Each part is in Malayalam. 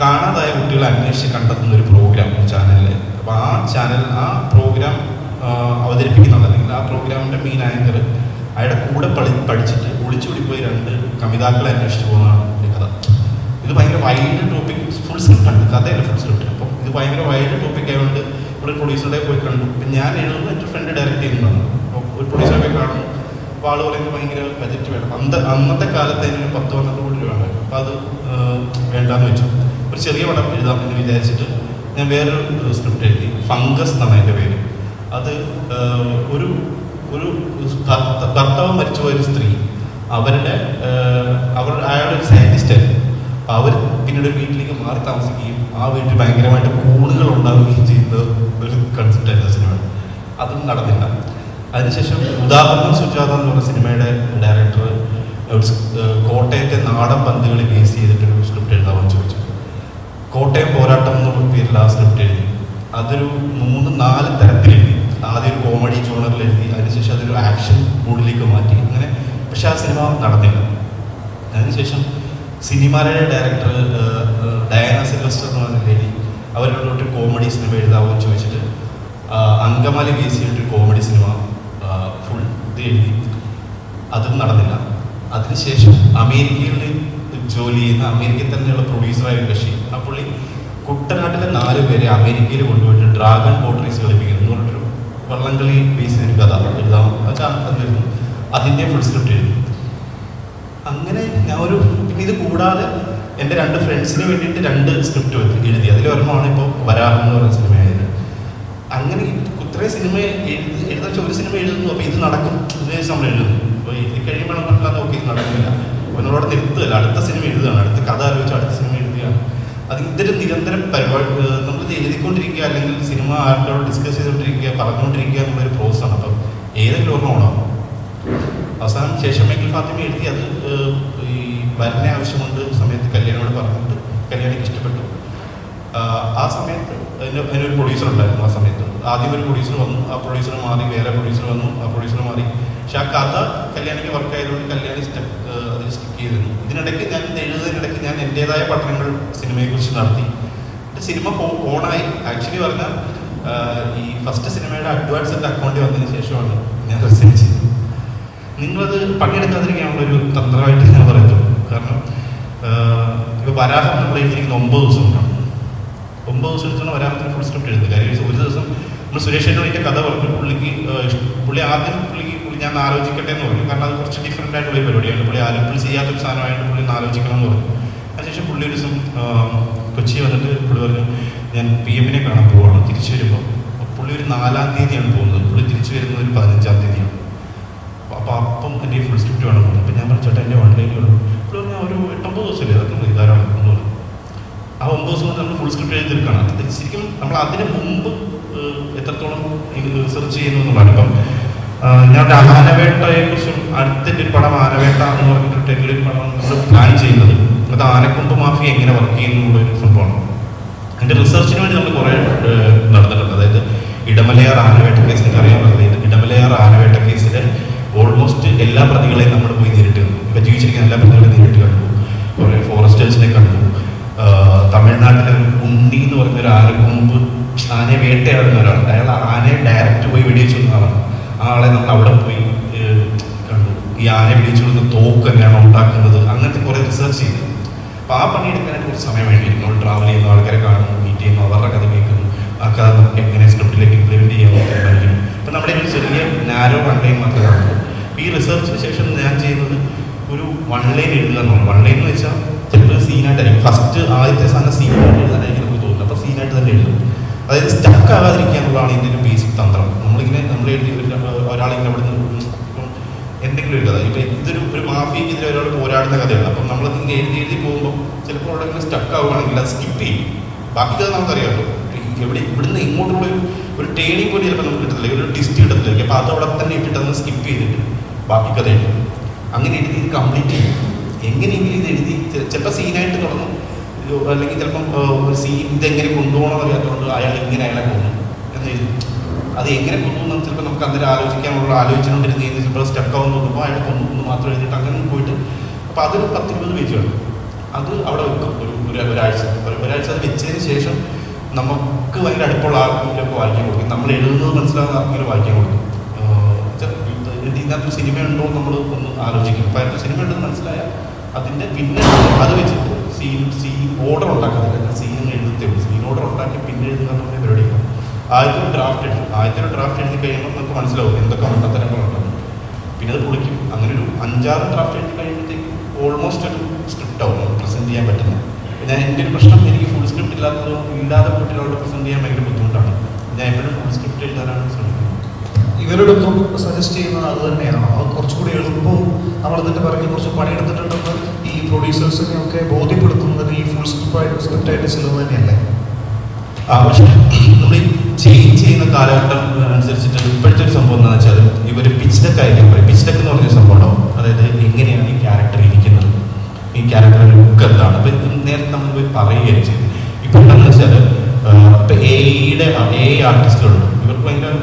കാണാതായ കുട്ടികളെ അന്വേഷിച്ച് കണ്ടെത്തുന്ന ഒരു പ്രോഗ്രാം ചാനലിൽ. അപ്പോൾ ആ പ്രോഗ്രാം അവതരിപ്പിക്കുന്നത് അല്ലെങ്കിൽ ആ പ്രോഗ്രാമിൻ്റെ മെയിൻ ആങ്കർ അയാളുടെ കൂടെ പഠിച്ചിട്ട് ഒളിച്ചോടി പോയി 2 കമിതാക്കളെ അന്വേഷിച്ച് പോകുന്നതാണ് എൻ്റെ കഥ. ഇത് ഭയങ്കര വൈൽഡ് ടോപ്പിക്, ഫുൾ സ്ക്രിപ്റ്റാണ്, കഥയല്ല ഫുൾ സ്ക്രിപ്റ്റ്. അപ്പം ഇത് ഭയങ്കര വൈൽഡ് ടോപ്പിക് ആയതുകൊണ്ട് ഇവിടെ പ്രൊഡ്യൂസറുടെ പോയി കണ്ടു. ഇപ്പം ഞാൻ എഴുതുന്നു, എൻ്റെ ഫ്രണ്ട് ഡയറക്റ്റ് ചെയ്യുന്നതാണ്. അപ്പോൾ ഒരു പ്രൊഡ്യൂസറെ പോയി കാണുന്നു. അപ്പോൾ ആൾ പറയുന്നത് ഭയങ്കര ബജറ്റ് വേണം. അന്നത്തെ കാലത്ത് അതിന് 10-12 കോടി രൂപ വേണം. അപ്പോൾ അത് വേണ്ടാന്ന് വെച്ചു. ഒരു ചെറിയ പടം എഴുതാമെന്ന് വിചാരിച്ചിട്ട് ഞാൻ വേറൊരു സ്ക്രിപ്റ്റ് എഴുതി. ഫംഗസ് എന്നാണ് എൻ്റെ പേര്. അത് ഒരു ഭർത്താവ് മരിച്ചുപോയൊരു സ്ത്രീ, അയാളൊരു സയൻറ്റിസ്റ്റായിരുന്നു. അപ്പോൾ അവർ പിന്നീട് വീട്ടിലേക്ക് മാറി താമസിക്കുകയും ആ വീട്ടിൽ ഭയങ്കരമായിട്ട് കൂണുകൾ ഉണ്ടാവുകയും ചെയ്യുന്ന ഒരു കൺസെപ്റ്റായിരുന്നു സിനിമ. അതും നടന്നില്ല. അതിനുശേഷം ഉദാഹരണം സുജാത എന്ന് പറഞ്ഞ സിനിമയുടെ ഡയറക്ടർ കോട്ടയത്തെ നാടൻ പന്തുകളെ ബേസ് ചെയ്തിട്ടൊരു സ്ക്രിപ്റ്റ് എഴുതാമെന്ന് ചോദിച്ചു. കോട്ടയം പോരാട്ടം എന്നുള്ള പേരിൽ ആ സ്ക്രിപ്റ്റ് എഴുതി. അതൊരു 3-4 തരത്തിലെഴുതി. ആദ്യം ഒരു കോമഡി ജോണറിൽ എഴുതി, അതിനുശേഷം അതൊരു ആക്ഷൻ മൂഡിലേക്ക് മാറ്റി, അങ്ങനെ. പക്ഷെ ആ സിനിമ നടന്നില്ല. അതിനുശേഷം സിനിമയുടെ ഡയറക്ടർ ഡയാന സിൽവസ്റ്റർ എന്ന് പറഞ്ഞ ലേഡി, അവരോടൊരു കോമഡി സിനിമ എഴുതാമെന്ന് ചോദിച്ചിട്ട് അങ്കമാലി ബേസ് ചെയ്തിട്ടൊരു കോമഡി സിനിമ ഫുൾ ഇത് എഴുതി. അതും നടന്നില്ല. അതിനുശേഷം അമേരിക്കയിൽ ജോലി ചെയ്യുന്ന അമേരിക്കയിൽ തന്നെയുള്ള പ്രൊഡ്യൂസറായ ഒരു കക്ഷി, ആ പുള്ളി കുട്ടനാട്ടിലെ 4 പേരെ അമേരിക്കയിൽ കൊണ്ടുപോയിട്ട് ഡ്രാഗൺ പോട്രീസ് കളിപ്പിക്കുന്നു എന്ന് പറഞ്ഞിട്ടൊരു വള്ളംകളി ബേസ് ചെയ്തൊരു കഥ എഴുതാം. അതിരുന്നു. അതിൻ്റെ ഫുൾ സ്ക്രിപ്റ്റ് എഴുതി. അങ്ങനെ ഞാൻ പിന്നെ ഇത് കൂടാതെ എൻ്റെ 2 ഫ്രണ്ട്സിന് വേണ്ടിയിട്ട് 2 സ്ക്രിപ്റ്റ് എഴുതി. അതിലൊരെണ്ണമാണ് ഇപ്പോൾ വരാഹം എന്ന് പറയുന്ന സിനിമയായത്. അങ്ങനെ ഇത്രയും സിനിമ എഴുതാൻ ഒരു സിനിമ എഴുതുന്നു. അപ്പോൾ ഇത് നടക്കും എന്ന് നമ്മൾ എഴുതുന്നു. അപ്പോൾ ഇത് കഴിയുമ്പോഴൊന്നും നോക്കി ഇത് നടക്കില്ല. അവനോട് നിർത്തുകയല്ല, അടുത്ത സിനിമ എഴുതുകയാണ്, അടുത്ത കഥ ആലോചിച്ച് അടുത്ത സിനിമ എഴുതുകയാണ്. അത് ഇതൊരു നിരന്തരം പരിപാടി. നമ്മളിത് എഴുതിക്കൊണ്ടിരിക്കുക, അല്ലെങ്കിൽ സിനിമ ആൾക്കാരോട് ഡിസ്കസ് ചെയ്തുകൊണ്ടിരിക്കുക, പറഞ്ഞുകൊണ്ടിരിക്കുക എന്നുള്ളൊരു പ്രോസസ്സാണ്. അപ്പം ഏതെങ്കിലും ഒരെണ്ണം ഓണാവും. അവസാനം ശേഷം മേക്കിൽ ഫാത്തിമ എഴുതി. അത് ഈ വരനെ ആവശ്യമുണ്ട് സമയത്ത് കല്യാണിയോട് പറഞ്ഞിട്ട് കല്യാണിക്ക് ഇഷ്ടപ്പെട്ടു. ആ സമയത്ത് അതിനൊരു പ്രൊഡ്യൂസർ ഉണ്ടായിരുന്നു. ആ സമയത്ത് ആദ്യം ഒരു പ്രൊഡ്യൂസർ വന്നു, ആ പ്രൊഡ്യൂസർ മാറി, വേറെ പ്രൊഡ്യൂസർ വന്നു, ആ പ്രൊഡ്യൂസർ മാറി. പക്ഷെ ആ കഥ കല്യാണിക്ക് വർക്ക് ആയതുകൊണ്ട് കല്യാണി അതിൽ സ്റ്റിക്ക് ചെയ്തിരുന്നു. ഇതിനിടയ്ക്ക് ഞാൻ എഴുതുന്നതിനിടയ്ക്ക് ഞാൻ എൻ്റേതായ പഠനങ്ങൾ സിനിമയെക്കുറിച്ച് നടത്തി. സിനിമ ഓണായി. ആക്ച്വലി പറഞ്ഞാൽ ഈ ഫസ്റ്റ് സിനിമയുടെ അഡ്വാൻസിൻ്റെ അക്കൗണ്ടിൽ വന്നതിന് ശേഷമാണ് ഞാൻ റിസൈൻ ചെയ്തത്. നിങ്ങളത് പണിയെടുക്കാതിരിക്കാനുള്ളൊരു തന്ത്രമായിട്ട് ഞാൻ പറയുന്നുള്ളൂ. കാരണം ഇപ്പോൾ വരാഹം നമ്മൾ എഴുതിയിരിക്കുന്ന 9 ദിവസം ഉണ്ടാവും. 9 ദിവസം എടുത്തുകൊണ്ട് വരാഹത്തിന് ഫുൾ സ്ക്രിപ്റ്റ് എഴുതുന്നത്. കാര്യം ഒരു ദിവസം നമ്മൾ സുരേഷ് ഏട്ടൻ്റെ കഥ പറഞ്ഞു. പുള്ളി ആദ്യം ഞാൻ ആലോചിക്കട്ടെ എന്ന് പറഞ്ഞു. കാരണം അത് കുറച്ച് ഡിഫറെൻ്റ് ആയിട്ടുള്ള ഒരു പരിപാടിയാണ്. പുള്ളി ചെയ്യാത്തൊരു സാധനമായിട്ട് പുള്ളി ആലോചിക്കണം എന്ന് പറഞ്ഞു. അതിനുശേഷം പുള്ളി ഒരു ദിവസം കൊച്ചി വന്നിട്ട് പുള്ളി പറഞ്ഞു, ഞാൻ PM കാണാൻ പോവുകയാണ്. തിരിച്ചു വരുമ്പോൾ പുള്ളി ഒരു 4-ാം തീയതിയാണ് പോകുന്നത്. പുള്ളി തിരിച്ചു വരുന്നത് ഒരു 15-ാം തീയതിയാണ്. അപ്പം എൻ്റെ ഫുൾ സ്ക്രിപ്റ്റ് വേണം. അപ്പം ഞാൻ പറഞ്ഞു, ചേട്ടാ എൻ്റെ 1 ഡേ ഉള്ളൂ. പുള്ളി പറഞ്ഞാൽ ഒരു 8-9 ദിവസമല്ലേ, അതൊക്കെ ധാരാളം എന്ന് പറഞ്ഞു. ആ 9 ദിവസം കൊണ്ട് നമ്മൾ ഫുൾ സ്ക്രിപ്റ്റ് എഴുതി തീർക്കണം. ശരിക്കും നമ്മൾ അതിന് മുമ്പ് എത്രത്തോളം റിസർച്ച് ചെയ്യുന്നു എന്നുള്ളതാണ്. ഇപ്പം ഞാൻ ആനവേട്ടയെക്കുറിച്ചും അടുത്തിൻ്റെ ഒരു പടം ആനവേട്ട എന്ന് പറഞ്ഞിട്ട് ടെലിവിഷൻ പടം നമ്മൾ പ്ലാൻ ചെയ്യുന്നത്. അത് ആനക്കൊമ്പ് മാഫിയ എങ്ങനെ വർക്ക് ചെയ്യുന്നു എന്നുള്ളൊരു സംഭവമാണ്. അതിൻ്റെ റിസർച്ചിന് വേണ്ടി നമ്മൾ കുറേ നടന്നിട്ടുണ്ട്. അതായത് ഇടമലയാർ ആനവേട്ട കേസ് നിങ്ങൾക്ക് അറിയാവുന്നത്. ഇടമലയാർ ആനവേട്ട കേസിലെ ഓൾമോസ്റ്റ് എല്ലാ പ്രതികളെയും നമ്മൾ പോയി നേരിട്ട് കണ്ടു. ഇപ്പം ജീവിച്ചിരിക്കുന്ന എല്ലാ പ്രതികളെയും നേരിട്ട് കണ്ടു. കുറേ ഫോറസ്റ്റേഴ്സിനെ കണ്ടു. തമിഴ്നാട്ടിലെ ഉണ്ണി എന്ന് പറഞ്ഞൊരു ആനക്കൊമ്പ് ആനയെ വേട്ടയാടുന്ന ഒരാളുണ്ട്. അയാൾ ആനയെ ഡയറക്റ്റ് പോയി വെടിവെച്ചു വന്ന ആളാണ്. ആ ആളെ നമ്മൾ അവിടെ പോയി കണ്ടു. ഈ ആനയെ വെടിവെച്ചു കൊടുക്കുന്ന തോക്ക് തന്നെയാണോ ഉണ്ടാക്കുന്നത്, അങ്ങനത്തെ കുറേ റിസർച്ച് ചെയ്തു. അപ്പോൾ ആ പണിയെടുക്കാനായിട്ട് കുറച്ച് സമയം വേണ്ടിയിരുന്നു. നമ്മൾ ട്രാവൽ ചെയ്യുന്ന ആൾക്കാരെ കാണുന്നു, മീറ്റ് ചെയ്യുന്നു, അവരുടെ കഥ കേൾക്കുന്നു, ആ കഥ നമുക്ക് എങ്ങനെ സ്ക്രിപ്റ്റിലേക്ക് ഇംപ്ലിമെൻറ്റ് ചെയ്യാൻ പറ്റും. അപ്പം നമ്മുടെ ഒരു ചെറിയ നാരോ വൺലൈൻ മാത്രമേ കാണുള്ളൂ. ഈ റിസർച്ചിന് ശേഷം ഞാൻ ചെയ്യുന്നത് ഒരു വൺലൈൻ എഴുതുക എന്നുള്ളത്. വൺലൈൻ എന്ന് വെച്ചാൽ ചിലപ്പോൾ സീനായിട്ടായിരിക്കും. ആദ്യത്തെ സാധനം സീനായിട്ട് എഴുതാനായിരിക്കും നമുക്ക് തോന്നുന്നത്. അപ്പോൾ സീനായിട്ട് തന്നെ എഴുതും. അതായത് സ്റ്റക്ക് ആകാതിരിക്കുക എന്നുള്ളതാണ് ഇതിൻ്റെ ഒരു ബേസിക് തന്ത്രം. നമ്മൾ എഴുതി ഒരാളിങ്ങനെ അവിടെ നിന്ന് എന്തെങ്കിലും ഒരു കഥ. ഇപ്പം ഇതൊരു മാഫിയക്കെതിരെ ഒരാൾ പോരാടുന്ന കഥയാണ്. അപ്പം നമ്മളിങ്ങനെ എഴുതി പോകുമ്പോൾ ചിലപ്പോൾ അവിടെ ഇങ്ങനെ സ്റ്റക്ക് ആവുകയാണെങ്കിൽ അത് സ്കിപ്പ് ചെയ്യും. ബാക്കി കഥ നമുക്കറിയാമല്ലോ. ഇവിടുന്ന് ഇങ്ങോട്ടുള്ള ഒരു ടേണിംഗ് പോലും ചിലപ്പോൾ നമുക്ക് കിട്ടത്തില്ല, ഒരു ട്വിസ്റ്റ് കിട്ടത്തില്ല. അപ്പോൾ അതവിടെ തന്നെ ഇട്ടിട്ട് അന്ന് സ്കിപ്പ് ചെയ്തിട്ട് ബാക്കി കഥ എഴുതും. അങ്ങനെ എഴുതി ഇത് കംപ്ലീറ്റ് ചെയ്യും. എങ്ങനെയെങ്കിലും ഇത് എഴുതി ചിലപ്പോൾ സീനായിട്ട് തുടങ്ങും, അല്ലെങ്കിൽ ചിലപ്പം ഒരു സീൻ ഇതെങ്ങനെ കൊണ്ടുപോകണമെന്ന് അറിയാത്തതുകൊണ്ട് അയാളെ കൊന്നു എന്ന് എഴുതും. അത് എങ്ങനെ കൊന്നു ചിലപ്പോൾ നമുക്ക് അന്നേരം ആലോചിച്ചുകൊണ്ടിരുന്ന് ചിലപ്പോൾ സ്റ്റക്ക് ആവുന്ന തോന്നുമ്പോൾ അയാൾ കൊന്നു മാത്രം എഴുതിയിട്ട് അങ്ങനെ പോയിട്ട്. അപ്പോൾ അതൊരു 10-20 പേജ് വേണം. അത് അവിടെ വെക്കും. ഒരാഴ്ച ഒരാഴ്ച അത് വെച്ചതിന് ശേഷം നമുക്ക് ഭയങ്കര അടുപ്പമുള്ള ആർക്കെങ്കിലുമൊക്കെ വായിക്കാൻ കൊടുക്കും, നമ്മൾ എഴുതുന്നത് മനസ്സിലാകുന്ന ആർക്കെങ്കിലും വായിക്കാൻ കൊടുക്കും. ഇതിനകത്ത് സിനിമ ഉണ്ടോ നമ്മൾ ഒന്ന് ആലോചിക്കും. അപ്പോൾ അതിനകത്ത് സിനിമ ഉണ്ടെന്ന് മനസ്സിലായാൽ അതിൻ്റെ പിന്നെ അത് വെച്ചിട്ട് സീൻ ഓർഡർ ഉണ്ടാക്കുന്നില്ല, സീൻ എഴുതത്തേ ഉള്ളൂ. സീൻ ഓർഡർ ഉണ്ടാക്കി പിന്നെ എഴുതുന്ന പരിപാടിയാണ്. ആദ്യത്തെ ഒരു ഡ്രാഫ്റ്റ് എഴുതി കഴിയുമ്പോൾ നമുക്ക് മനസ്സിലാവും എന്തൊക്കെ മണ്ടത്തരങ്ങളുണ്ടാകും. പിന്നെ അത് പൊളിക്കും. അങ്ങനെ ഒരു 5-6 ഡ്രാഫ്റ്റ് എഴുതി കഴിയുമ്പോഴത്തേക്കും ഓൾമോസ്റ്റ് ഒരു സ്ക്രിപ്റ്റ് ആവും പ്രസൻറ്റ് ചെയ്യാൻ പറ്റുന്നത്. പിന്നെ എൻ്റെ ഒരു പ്രശ്നം, എനിക്ക് ഫുൾ സ്ക്രിപ്റ്റ് ഇല്ലാതെ പോയിട്ടൊരാളോട് പ്രസൻറ്റ് ചെയ്യാൻ ഭയങ്കര ബുദ്ധിമുട്ടാണ്. ഞാൻ എപ്പോഴും ഫുൾ സ്ക്രിപ്റ്റ് എഴുതാനാണ് ശ്രമിക്കുന്നത്. ഇവരോടൊന്നും സജസ്റ്റ് ചെയ്യുന്നത് അത് തന്നെയാണോ? അത് കുറച്ചുകൂടി എളുപ്പവും നമ്മളതിൻ്റെ പിറകിൽ കുറച്ച് പണിയെടുത്തിട്ടുണ്ടെന്ന് ഈ പ്രൊഡ്യൂസേഴ്സിനെയൊക്കെ ബോധ്യപ്പെടുത്തുന്നതിന് ഈ ഫുൾ സ്ക്രിപ്റ്റായിട്ട് ചെല്ലുന്നത് തന്നെയല്ലേ? പക്ഷേ നമ്മൾ ഈ ചേഞ്ച് ചെയ്യുന്ന കാലഘട്ടം അനുസരിച്ചിട്ട് ഇപ്പോഴത്തെ ഒരു സംഭവം എന്താണെന്ന് വെച്ചാൽ ഇവർ പിച്ച് ഡെക്ക് ആയിരിക്കും പറയും. പിച്ച് ഡെക്ക് എന്ന് പറഞ്ഞൊരു സംഭവം ഉണ്ടാവും. അതായത് എങ്ങനെയാണ് ഈ ക്യാരക്ടർ ഇരിക്കുന്നത്, ഈ ക്യാരക്ടറിൻ്റെ ലുക്ക് എന്താണ്. അപ്പം നേരത്തെ നമ്മൾ പോയി പറയുകയും ചെയ്യും. ഇപ്പം എന്താണെന്ന് വെച്ചാൽ ഇപ്പം എ ആർട്ടിസ്റ്റുകളുണ്ട്. ഇവർക്ക് ഭയങ്കര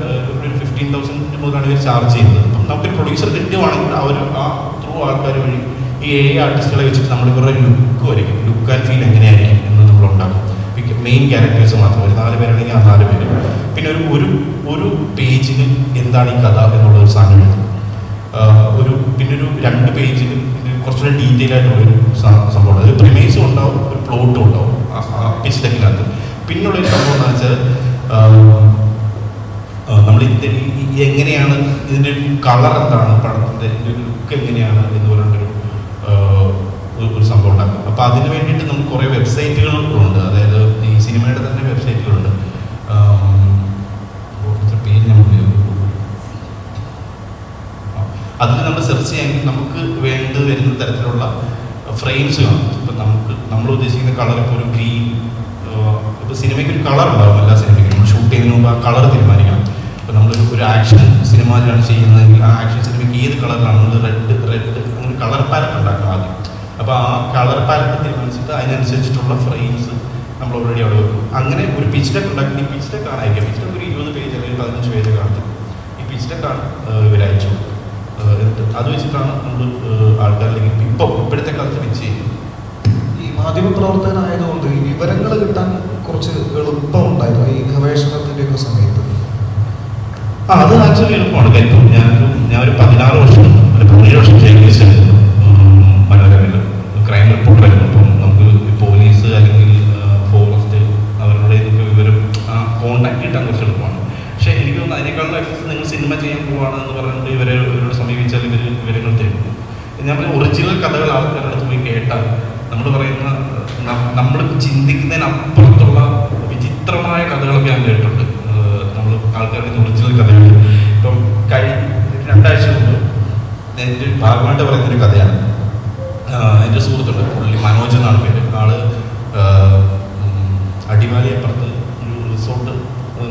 15,000 മുതലാണ് ഇവർ ചാർജ് ചെയ്യുന്നത്. അപ്പം നമുക്കൊരു പ്രൊഡ്യൂസർ കിട്ടുവാണെങ്കിൽ അവർ ആ ത്രൂ ആൾക്കാർ വഴി ഈ ആർട്ടിസ്റ്റുകളെ വെച്ചിട്ട് നമ്മൾ ഇവരുടെ ലുക്ക് വരയ്ക്കും. ലുക്ക് ആൻഡ് ഫീൽ എങ്ങനെയായിരിക്കും എന്ന് നമ്മൾ ഉണ്ടാക്കും. മെയിൻ ക്യാരക്ടേഴ്സ് മാത്രം ഒരു 4 പേരാണെങ്കിൽ ആ 4 പേര്. പിന്നെ ഒരു പേജിന് എന്താണ് ഈ കഥ എന്നുള്ളൊരു സാധനം എഴുതും. പിന്നെ ഒരു 2 പേജിന് കുറച്ചുകൂടെ ഡീറ്റെയിൽ ആയിട്ടുള്ളൊരു സംഭവമാണ്. ഒരു പ്രിമൈസും ഉണ്ടാവും, ഒരു പ്ലോട്ടും ഉണ്ടാവും പിച്ച് ഡെക്കിനകത്ത്. പിന്നുള്ളൊരു സംഭവം എന്ന് വെച്ചാൽ നമ്മൾ എങ്ങനെയാണ് ഇതിൻ്റെ ഒരു കളർ എന്താണ്, പടത്തിൻ്റെ ലുക്ക് എങ്ങനെയാണ് എന്ന് പറഞ്ഞിട്ടൊരു സംഭവം ഉണ്ടാക്കും. അപ്പോൾ അതിന് വേണ്ടിയിട്ട് നമുക്ക് കുറേ വെബ്സൈറ്റുകളുണ്ട്. അതായത് ഈ സിനിമയുടെ തന്നെ വെബ്സൈറ്റുകളുണ്ട്. പേര് നമുക്ക് അതിൽ നമ്മൾ സെർച്ച് ചെയ്യാമെങ്കിൽ നമുക്ക് വേണ്ടി വരുന്ന തരത്തിലുള്ള ഫ്രെയിംസ് കാണും. ഇപ്പം നമ്മൾ ഉദ്ദേശിക്കുന്ന കളർ ഇപ്പോൾ ഒരു ഗ്രീൻ, ഇപ്പോൾ സിനിമയ്ക്ക് ഒരു കളർ ഉണ്ടാവും. എല്ലാ സിനിമയ്ക്കും നമ്മൾ ഷൂട്ട് ചെയ്യുന്നതിന് മുമ്പ് ആ കളർ തീരുമാനിക്കണം. ഇപ്പോൾ നമ്മൾ ഒരു ആക്ഷൻ സിനിമയിലാണ് ചെയ്യുന്നതെങ്കിൽ ആ ആക്ഷൻ സിനിമയ്ക്ക് ഏത് കളറിലാണ് നമ്മൾ റെഡ് അങ്ങനെ കളർ പാലറ്റ് ഉണ്ടാക്കണം ആദ്യം. അപ്പോൾ ആ കളർ പാലറ്റ് തീരുമാനിച്ചിട്ട് അതിനനുസരിച്ചിട്ടുള്ള ഫ്രെയിംസ് നമ്മൾ ഓൾറെഡി അവിടെ വെക്കും. അങ്ങനെ ഒരു പിച്ച് ഡെക്ക് ഉണ്ടാക്കി. ഈ പിച്ച് ഡെക്കാണ് അയക്കുക. പിച്ച് ഡെക്ക് ഒരു 20 പേജ് അല്ലെങ്കിൽ 15 പേജ് കാണുന്നത്. ഈ പിച്ച് ഡെക്കാണ് ഇവർ അയച്ചു. അത് വെച്ചിട്ടാണ് നമ്മൾ ആൾക്കാരിലേക്ക് ഇപ്പോഴത്തെ കാലത്ത് പിച്ച് ചെയ്യുന്നത്. ഈ മാധ്യമപ്രവർത്തകനായതുകൊണ്ട് ഈ വിവരങ്ങൾ കിട്ടാൻ കുറച്ച് എളുപ്പമുണ്ടായിരുന്നു ഈ ഗവേഷണത്തിൻ്റെയൊക്കെ സമയത്ത്. അത് ആക്ച്വലി എളുപ്പമാണ്. കാര്യം ഞാനൊരു 16 വർഷം 17 വർഷം ജേർണലിസ്റ്റ് മനോരമയിൽ ക്രൈം റിപ്പോർട്ടറായിരുന്നു. അപ്പം നമുക്ക് പോലീസ് അല്ലെങ്കിൽ ഫോറസ്റ്റ് അവരുടെ ഇതൊക്കെ വിവരം കോണ്ടാക്ട് കിട്ടാൻ കുറച്ച് എളുപ്പമാണ്. പക്ഷേ എനിക്ക് തോന്നുന്നു അതിനേക്കാളും എക്സസ് നിങ്ങൾ സിനിമ ചെയ്യാൻ പോവുകയാണെന്ന് പറഞ്ഞിട്ട് ഇവരോട് സമീപിച്ചാൽ വിവരങ്ങൾ തരും. ഞാൻ ഒറിജിനൽ കഥകൾ ആൾക്കാരുടെ അടുത്ത് പോയി കേട്ടാൽ നമ്മൾ പറയുന്ന നമ്മൾ ചിന്തിക്കുന്നതിനപ്പുറത്തുള്ള വിചിത്രമായ കഥകളൊക്കെ ഞാൻ കേട്ടിട്ടുണ്ട്. നമ്മൾ ആൾക്കാരുടെ ഒറിജിനൽ കഥകൾ ഇപ്പം കഴിഞ്ഞ 2 ആഴ്ച മുമ്പ് എൻ്റെ ഭാഗമായിട്ട് പറയുന്നൊരു കഥയാണ്. എൻ്റെ സുഹൃത്തുണ്ട്, പുള്ളി മനോജ് എന്നാണ് പേര്. ആള് അടിമാലിയപ്പുറത്ത് ഒരു റിസോർട്ട്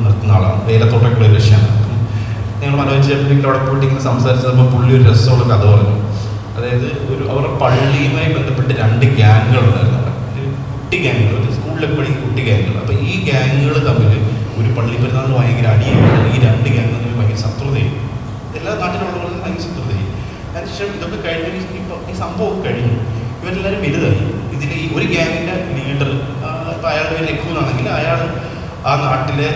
നിർത്തുന്ന ആളാണ്. വേലത്തോട്ടൊക്കെയുള്ള ഒരു ലക്ഷ്യമാണ്. അപ്പം ഞങ്ങൾ മനോജ് ചേട്ടൻ്റെ അവിടെ പോയിട്ട് ഇങ്ങനെ സംസാരിച്ചപ്പോൾ പുള്ളി ഒരു രസമുള്ള കഥ പറഞ്ഞു. അതായത് അവരുടെ പള്ളിയുമായി ബന്ധപ്പെട്ട് 2 ഗ്യാങ്ങുകളുണ്ടായിരുന്നു. കുട്ടി ഗ്യാങ്ങുകൾ, ഒരു സ്കൂളിലൊക്കെ പഠിക്കുന്ന കുട്ടി ഗ്യാങ്ങുകൾ. അപ്പോൾ ഈ ഗ്യാങ്ങുകൾ തമ്മിൽ ഒരു പള്ളി പെരുന്നാളിന് ഭയങ്കര അടിയായിരുന്നു. ഈ 2 ഗ്യാങ് തമ്മിൽ ഭയങ്കര ശത്രുതയും, എല്ലാ നാട്ടിലുള്ളവരും ഭയങ്കര ശത്രുതയും. അതിനുശേഷം ഇതൊക്കെ കഴിഞ്ഞ ഈ സംഭവം കഴിഞ്ഞു. ഇവരെല്ലാവരും വലുതായി. ഇതിൽ ഈ ഒരു ഗ്യാങ്ങിൻ്റെ ലീഡർ, ഇപ്പോൾ അയാളുടെ പേര് രഘു എന്നാണെങ്കിൽ അയാൾ ആ നാട്ടിലെ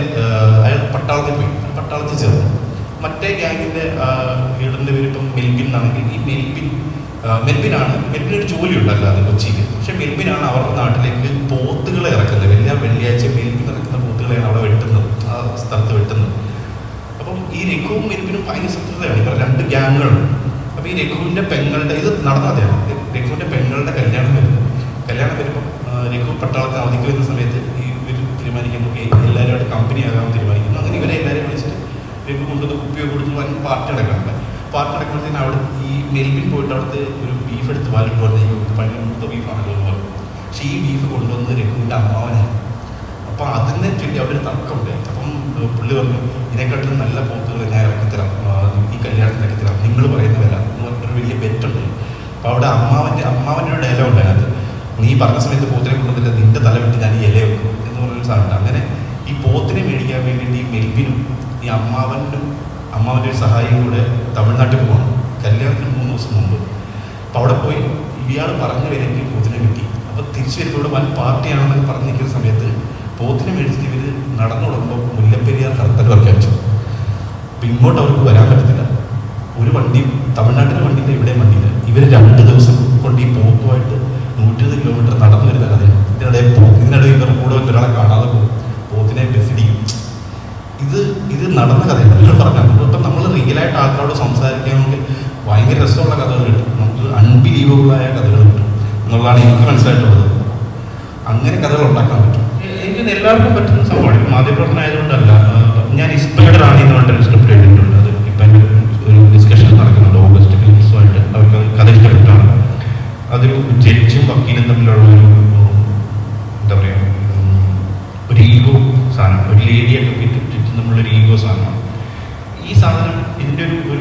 അയാൾ പട്ടാളത്തിൽ പോയി, പട്ടാളത്തിൽ ചേർന്നു. മറ്റേ ഗ്യാങ്ങിൻ്റെ ലീഡറിൻ്റെ പേര് ഇപ്പം മെൽബിൻ എന്നാണെങ്കിൽ ഈ മെൽബിനൊരു ജോലിയുണ്ട് അല്ലാതെ കൊച്ചിയിൽ. പക്ഷേ മെൽബിനാണ് അവരുടെ നാട്ടിലേക്ക് പോത്തുകളെ ഇറക്കുന്നത്. വെള്ളിയാഴ്ച മെൽബിൻ ഇറക്കുന്ന പോത്തുകളെയാണ് അവിടെ വെട്ടുന്നത്, ആ സ്ഥലത്ത് വെട്ടുന്നത്. അപ്പം ഈ രഘുവും മെൽബിനും ഭയങ്കര ശത്രുതയാണ്. ഇവർ 2 ഗ്യാങ്ങുകളുണ്ട്. അപ്പോൾ ഈ രഘുവിൻ്റെ പെങ്ങളുടെ ഇത് നടന്നാതെയാണ് രഘുവിൻ്റെ പെങ്ങളുടെ കല്യാണം വരുമ്പം രഘു പട്ടാളത്തിന് അവധിക്ക് വരുന്ന സമയത്ത് ഇവർ തീരുമാനിക്കുന്നു എല്ലാവരുമായിട്ട് കമ്പനി ആകാൻ തീരുമാനിക്കുന്നു. അങ്ങനെ ഇവരെ എല്ലാവരെയും വിളിച്ചിട്ട് രഘു കൊണ്ടുവന്ന് കുപ്പിയൊക്കെ കൊടുത്ത് വൻ പാർട്ടി നടക്കുന്നുണ്ട്. പാർട്ടി നടക്കുമ്പോഴത്തേന് അവിടെ ഈ മെൽബിൻ പോയിട്ട് അവിടുത്തെ ഒരു ബീഫ് എടുത്ത് വാലിട്ട് പറഞ്ഞ് പഴയ മൂത്ത ബീഫാണല്ലോ എന്ന് പറഞ്ഞു. പക്ഷേ ഈ ബീഫ് കൊണ്ടുവന്ന് രഘുവിൻ്റെ അമ്മാവനാണ്. അപ്പോൾ അതിനെ ചൊല്ലി അവിടെ ഒരു തർക്കമുണ്ട്. അപ്പം പുള്ളി പറഞ്ഞു, ഇതിനെക്കാട്ടിലും നല്ല പോത്തുകൾ ഞാൻ ഇറക്കിത്തരാം, ഈ കല്യാണത്തിന് ഇറക്കിത്തരാം, നിങ്ങൾ പറയുന്ന വില എന്ന് പറഞ്ഞൊരു വലിയ ബെറ്റുണ്ട്. അപ്പോൾ അവിടെ അമ്മാവൻ്റെ ഒരു ഡയലോഗ് ഉണ്ട് അതിനകത്ത്, നീ പറഞ്ഞ സമയത്ത് പോത്തിനെ കൊണ്ടുവന്നിട്ട് നിന്റെ തല വിട്ട് ഞാൻ ഈ ഇല വെക്കും എന്ന് പറഞ്ഞൊരു സാധനമുണ്ട്. അങ്ങനെ ഈ പോത്തിനെ മേടിക്കാൻ വേണ്ടിയിട്ട് ഈ മെൽബിനും ഈ അമ്മാവൻ്റെ ഒരു സഹായിയും കൂടെ തമിഴ്നാട്ടിൽ പോകണം കല്യാണത്തിന് 3 ദിവസം മുമ്പ്. അപ്പോൾ അവിടെ പോയി ഇയാൾ പറഞ്ഞ വിലയ്ക്ക് പോത്തിനെ കിട്ടി. അപ്പോൾ തിരിച്ചു വരുമ്പോൾ ഇവിടെ വൻ പാർട്ടിയാണെന്നൊക്കെ പറഞ്ഞ് നിൽക്കുന്ന ഇങ്ങോട്ട് അവർക്ക് വരാൻ പറ്റത്തില്ല. ഒരു വണ്ടിയും തമിഴ്നാട്ടിലെ വണ്ടിയില്ല, ഇവിടെയും വണ്ടിയില്ല. ഇവർ 2 ദിവസം കൊണ്ട് ഈ പോത്തുമായിട്ട് 120 കിലോമീറ്റർ നടന്നു വരുന്ന കഥയാണ്. ഇതിനിടെ ഇവരുടെ കൂടെ ഒരാളെ കാണാതെ പോകും, പോത്തിനെ ബസ്സിടിക്കും. ഇത് നടന്ന കഥയാണ്. നിങ്ങൾ പറഞ്ഞാൽ ഇപ്പം നമ്മൾ റിയലായിട്ട് ആൾക്കാരോട് സംസാരിക്കുകയാണെങ്കിൽ ഭയങ്കര രസമുള്ള കഥകൾ കിട്ടും, നമുക്ക് അൺബിലീവബിളായ കഥകൾ കിട്ടും എന്നുള്ളതാണ് എനിക്ക് മനസ്സിലായിട്ടുള്ളത്. അങ്ങനെ കഥകൾ ഉണ്ടാക്കാൻ പറ്റും. എനിക്ക് എല്ലാവർക്കും പറ്റുന്ന സംഭവമാണ്. ഇപ്പം മാധ്യമപ്രവർത്തനം ആയതുകൊണ്ടല്ല, ഞാൻ ഇൻസ്പയർഡ് റാണി എന്ന് പറഞ്ഞിട്ടൊരു സ്ക്രിപ്റ്റ് എഴുതിയിട്ടുണ്ട്. അത് ഇപ്പം എൻ്റെ ഒരു ഡിസ്കഷൻ നടക്കുന്നുണ്ട് ഓഗസ്റ്റ് ഫിലിംസുമായിട്ട്. അവർക്ക് കഥ ഇഷ്ടപ്പെട്ടാണ്. അതൊരു ജഡ്ജും വക്കീലും തമ്മിലുള്ള ഒരു എന്താ പറയുക, ഒരു ഈഗോ സാധനം, ഒരു ലേഡി അഡ്വക്കേറ്റ് ജഡ്ജും തമ്മിലൊരു ഈഗോ സാധനമാണ് ഈ സാധനം. ഇതിൻ്റെ ഒരു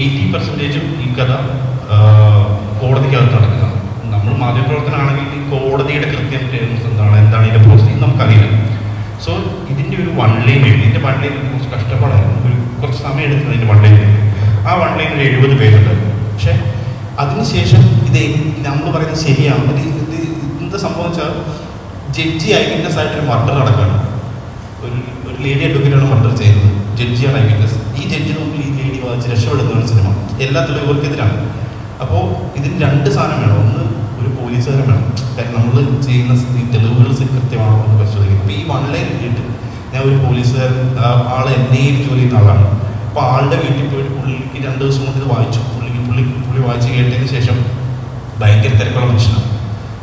80% ഈ കഥ കോടതിക്കകത്ത് നടക്കുന്നതാണ്. നമ്മൾ മാധ്യമപ്രവർത്തനമാണെങ്കിൽ ഈ കോടതിയുടെ കൃത്യം എന്താണ് ഇതിൻ്റെ പ്രോസസ് നമുക്കറിയില്ല. സോ ഇതിൻ്റെ ഒരു 1 ലൈൻ എഴുതി. ഇതിൻ്റെ 1 ലൈൻ കുറച്ച് കഷ്ടപ്പാടായിരുന്നു, കുറച്ച് സമയം എടുത്തത്. ഇതിൻ്റെ 1 ലൈൻ, ആ 1 ലൈനിൽ 70 പേരുണ്ട്. പക്ഷേ അതിനുശേഷം ഇത് നമ്മൾ പറയുന്നത് ശരിയാണ്. ഇത് എന്താ സംഭവം വെച്ചാൽ, ജഡ്ജി ഐ വിറ്റ്നസ് ആയിട്ടൊരു മർഡർ നടക്കുകയാണ്. ഒരു ലേഡി അഡ്വക്കേറ്റാണ് മർഡർ ചെയ്യുന്നത്, ജഡ്ജിയാണ് ഐ വിറ്റ്നസ്. ഈ ജഡ്ജിന് മുമ്പിൽ ഈ ലേഡി വായിച്ച് രക്ഷപ്പെടുന്ന ഒരു സിനിമ. എല്ലാ തെളിവുകൾക്കെതിരാണ്. അപ്പോൾ ഇതിന് 2 സാധനം വേണം. ഒന്ന്, ഒരു പോലീസുകാരൻ വേണം. കാരണം നമ്മൾ ചെയ്യുന്ന ഈ തെളിവുകൾ കൃത്യമാണോ എന്ന് പരിശോധിക്കുന്നത്. അപ്പോൾ ഈ 1 ലൈൻ എഴുതിയിട്ട് ഞാൻ ഒരു പോലീസുകാരൻ, ആൾ എന്നേയും ജോലി ചെയ്യുന്ന ആളാണ്. അപ്പോൾ ആളുടെ വീട്ടിൽ പോയിട്ട് പുള്ളിക്ക് 2 ദിവസം കൊണ്ട് ഇത് വായിച്ചു. പുള്ളി വായിച്ച് കേട്ടതിന് ശേഷം ഭയങ്കര തിരക്കുള്ള മനുഷ്യനാണ്.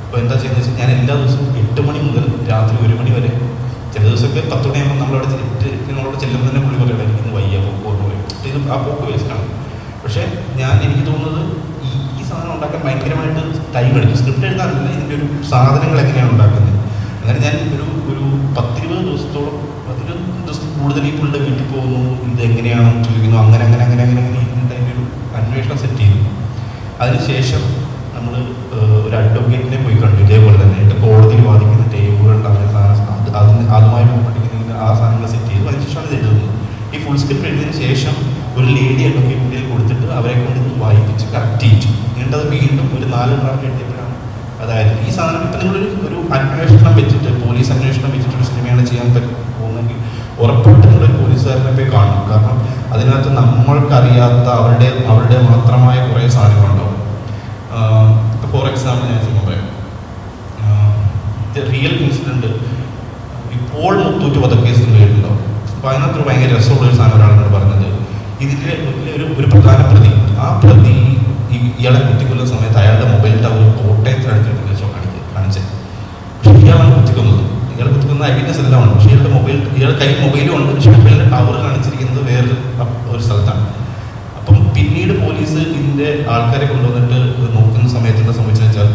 അപ്പോൾ എന്താ ചെയ്യുന്നത് വെച്ചാൽ, ഞാൻ എല്ലാ ദിവസവും 8 മണി മുതൽ രാത്രി 1 മണി വരെ, ചില ദിവസമൊക്കെ 10 മണിയാകുമ്പോൾ നമ്മളവിടെ ചെല്ലുമ്പോൾ തന്നെ പുള്ളി പറയണം എനിക്ക് വയ്യ പോക്ക് പോയി. ഇത് ആ പോക്ക് വേസ്റ്റാണ്. പക്ഷേ എനിക്ക് തോന്നുന്നത് ഈ സാധനം ഉണ്ടാക്കാൻ ഭയങ്കരമായിട്ട് ടൈം എടുക്കും. സ്ക്രിപ്റ്റ് എഴുതാറില്ല, ഇതിൻ്റെ ഒരു സാധനങ്ങൾ എങ്ങനെയാണ് ഉണ്ടാക്കുന്നത്. അങ്ങനെ ഞാൻ ഒരു 10-20 ദിവസത്തോളം, 10-20 ദിവസം കൂടുതൽ ഈ പുള്ളിയുടെ വീട്ടിൽ പോകുന്നു, ഇത് എങ്ങനെയാണെന്ന് ചോദിക്കുന്നു. അങ്ങനെ അതിൻ്റെ ഒരു അന്വേഷണം സെറ്റ് ചെയ്തു. അതിനുശേഷം നമ്മൾ ഒരു അഡ്വക്കേറ്റിനെ പോയി കണ്ടു. ഇതേപോലെ തന്നെ കോടതിയിൽ വാദിക്കുന്ന ടേബിളുകളുടെ അതുമായി ബന്ധപ്പെട്ടിരിക്കുന്ന ആ സാധനങ്ങൾ സെറ്റ് ചെയ്തു. അതിനുശേഷമാണ് ഇത് എഴുതുന്നത്. ഈ ഫുൾ സ്ക്രിപ്റ്റ് എഴുതിയതിന് ശേഷം ഒരു ലേഡി അഡ്വക്കേറ്റിൽ കൊടുത്തിട്ട് അവരെ കൊണ്ട് ഇത് വായിപ്പിച്ച് കറക്റ്റ് ചെയ്യിച്ചു. എന്നിട്ട് അത് വീണ്ടും ഒരു 4 പ്രാവശ്യം എഴുതിയപ്പോഴാണ് അതായത് ഈ സാധനം. ഇപ്പം നിങ്ങളൊരു അന്വേഷണം വെച്ചിട്ട്, പോലീസ് അന്വേഷണം വെച്ചിട്ടൊരു സിനിമയാണ് ചെയ്യാൻ പോകുന്നതെങ്കിൽ ഉറപ്പായിട്ട് നിങ്ങളൊരു പോലീസുകാരനെ പോയി കാണും. കാരണം അതിനകത്ത് നമ്മൾക്കറിയാത്ത അവരുടെ മാത്രമായ കുറേ സാധനങ്ങളുണ്ടാവും. ഇപ്പോൾ ഫോർ എക്സാമ്പിൾ ഞാൻ സിനിമ പറയാം, റിയൽ ഇൻസിഡൻറ്റ്. ഇപ്പോൾ മുത്തൂറ്റ് വധക്കേസ് കേട്ടിട്ടുണ്ടാവും. അപ്പോൾ അതിനകത്തൊരു ഭയങ്കര രസമുള്ളൊരു സാധനം ഒരാളെന്നോട് പറഞ്ഞത്, ഇതിലെ ഒരു പ്രധാന പ്രതി, ആ പ്രതി ഇയാളെ കുത്തിക്കൊല്ലുന്ന സമയത്ത് അയാളുടെ മൊബൈൽ ടവർ കോട്ടയത്തിനടുത്തിട്ട് കാണിച്ചത്. പക്ഷേ ഇയാളാണ് കുത്തിക്കൊന്നത്. ഇയാൾ കുത്തിക്കുന്ന ഐ വിറ്റ്നസ് എല്ലാമാണ്. പക്ഷേ ഇയാളുടെ കയ്യിൽ മൊബൈലും ഉണ്ട്. പക്ഷേ മൊബൈലിൻ്റെ ടവർ കാണിച്ചിരിക്കുന്നത് ഒരു സ്ഥലത്താണ്. അപ്പം പിന്നീട് പോലീസ് ഇതിൻ്റെ ആൾക്കാരെ കൊണ്ടുവന്നിട്ട് നോക്കുന്ന സമയത്ത് എന്താ സംഭവിച്ചതെന്ന് വെച്ചാൽ,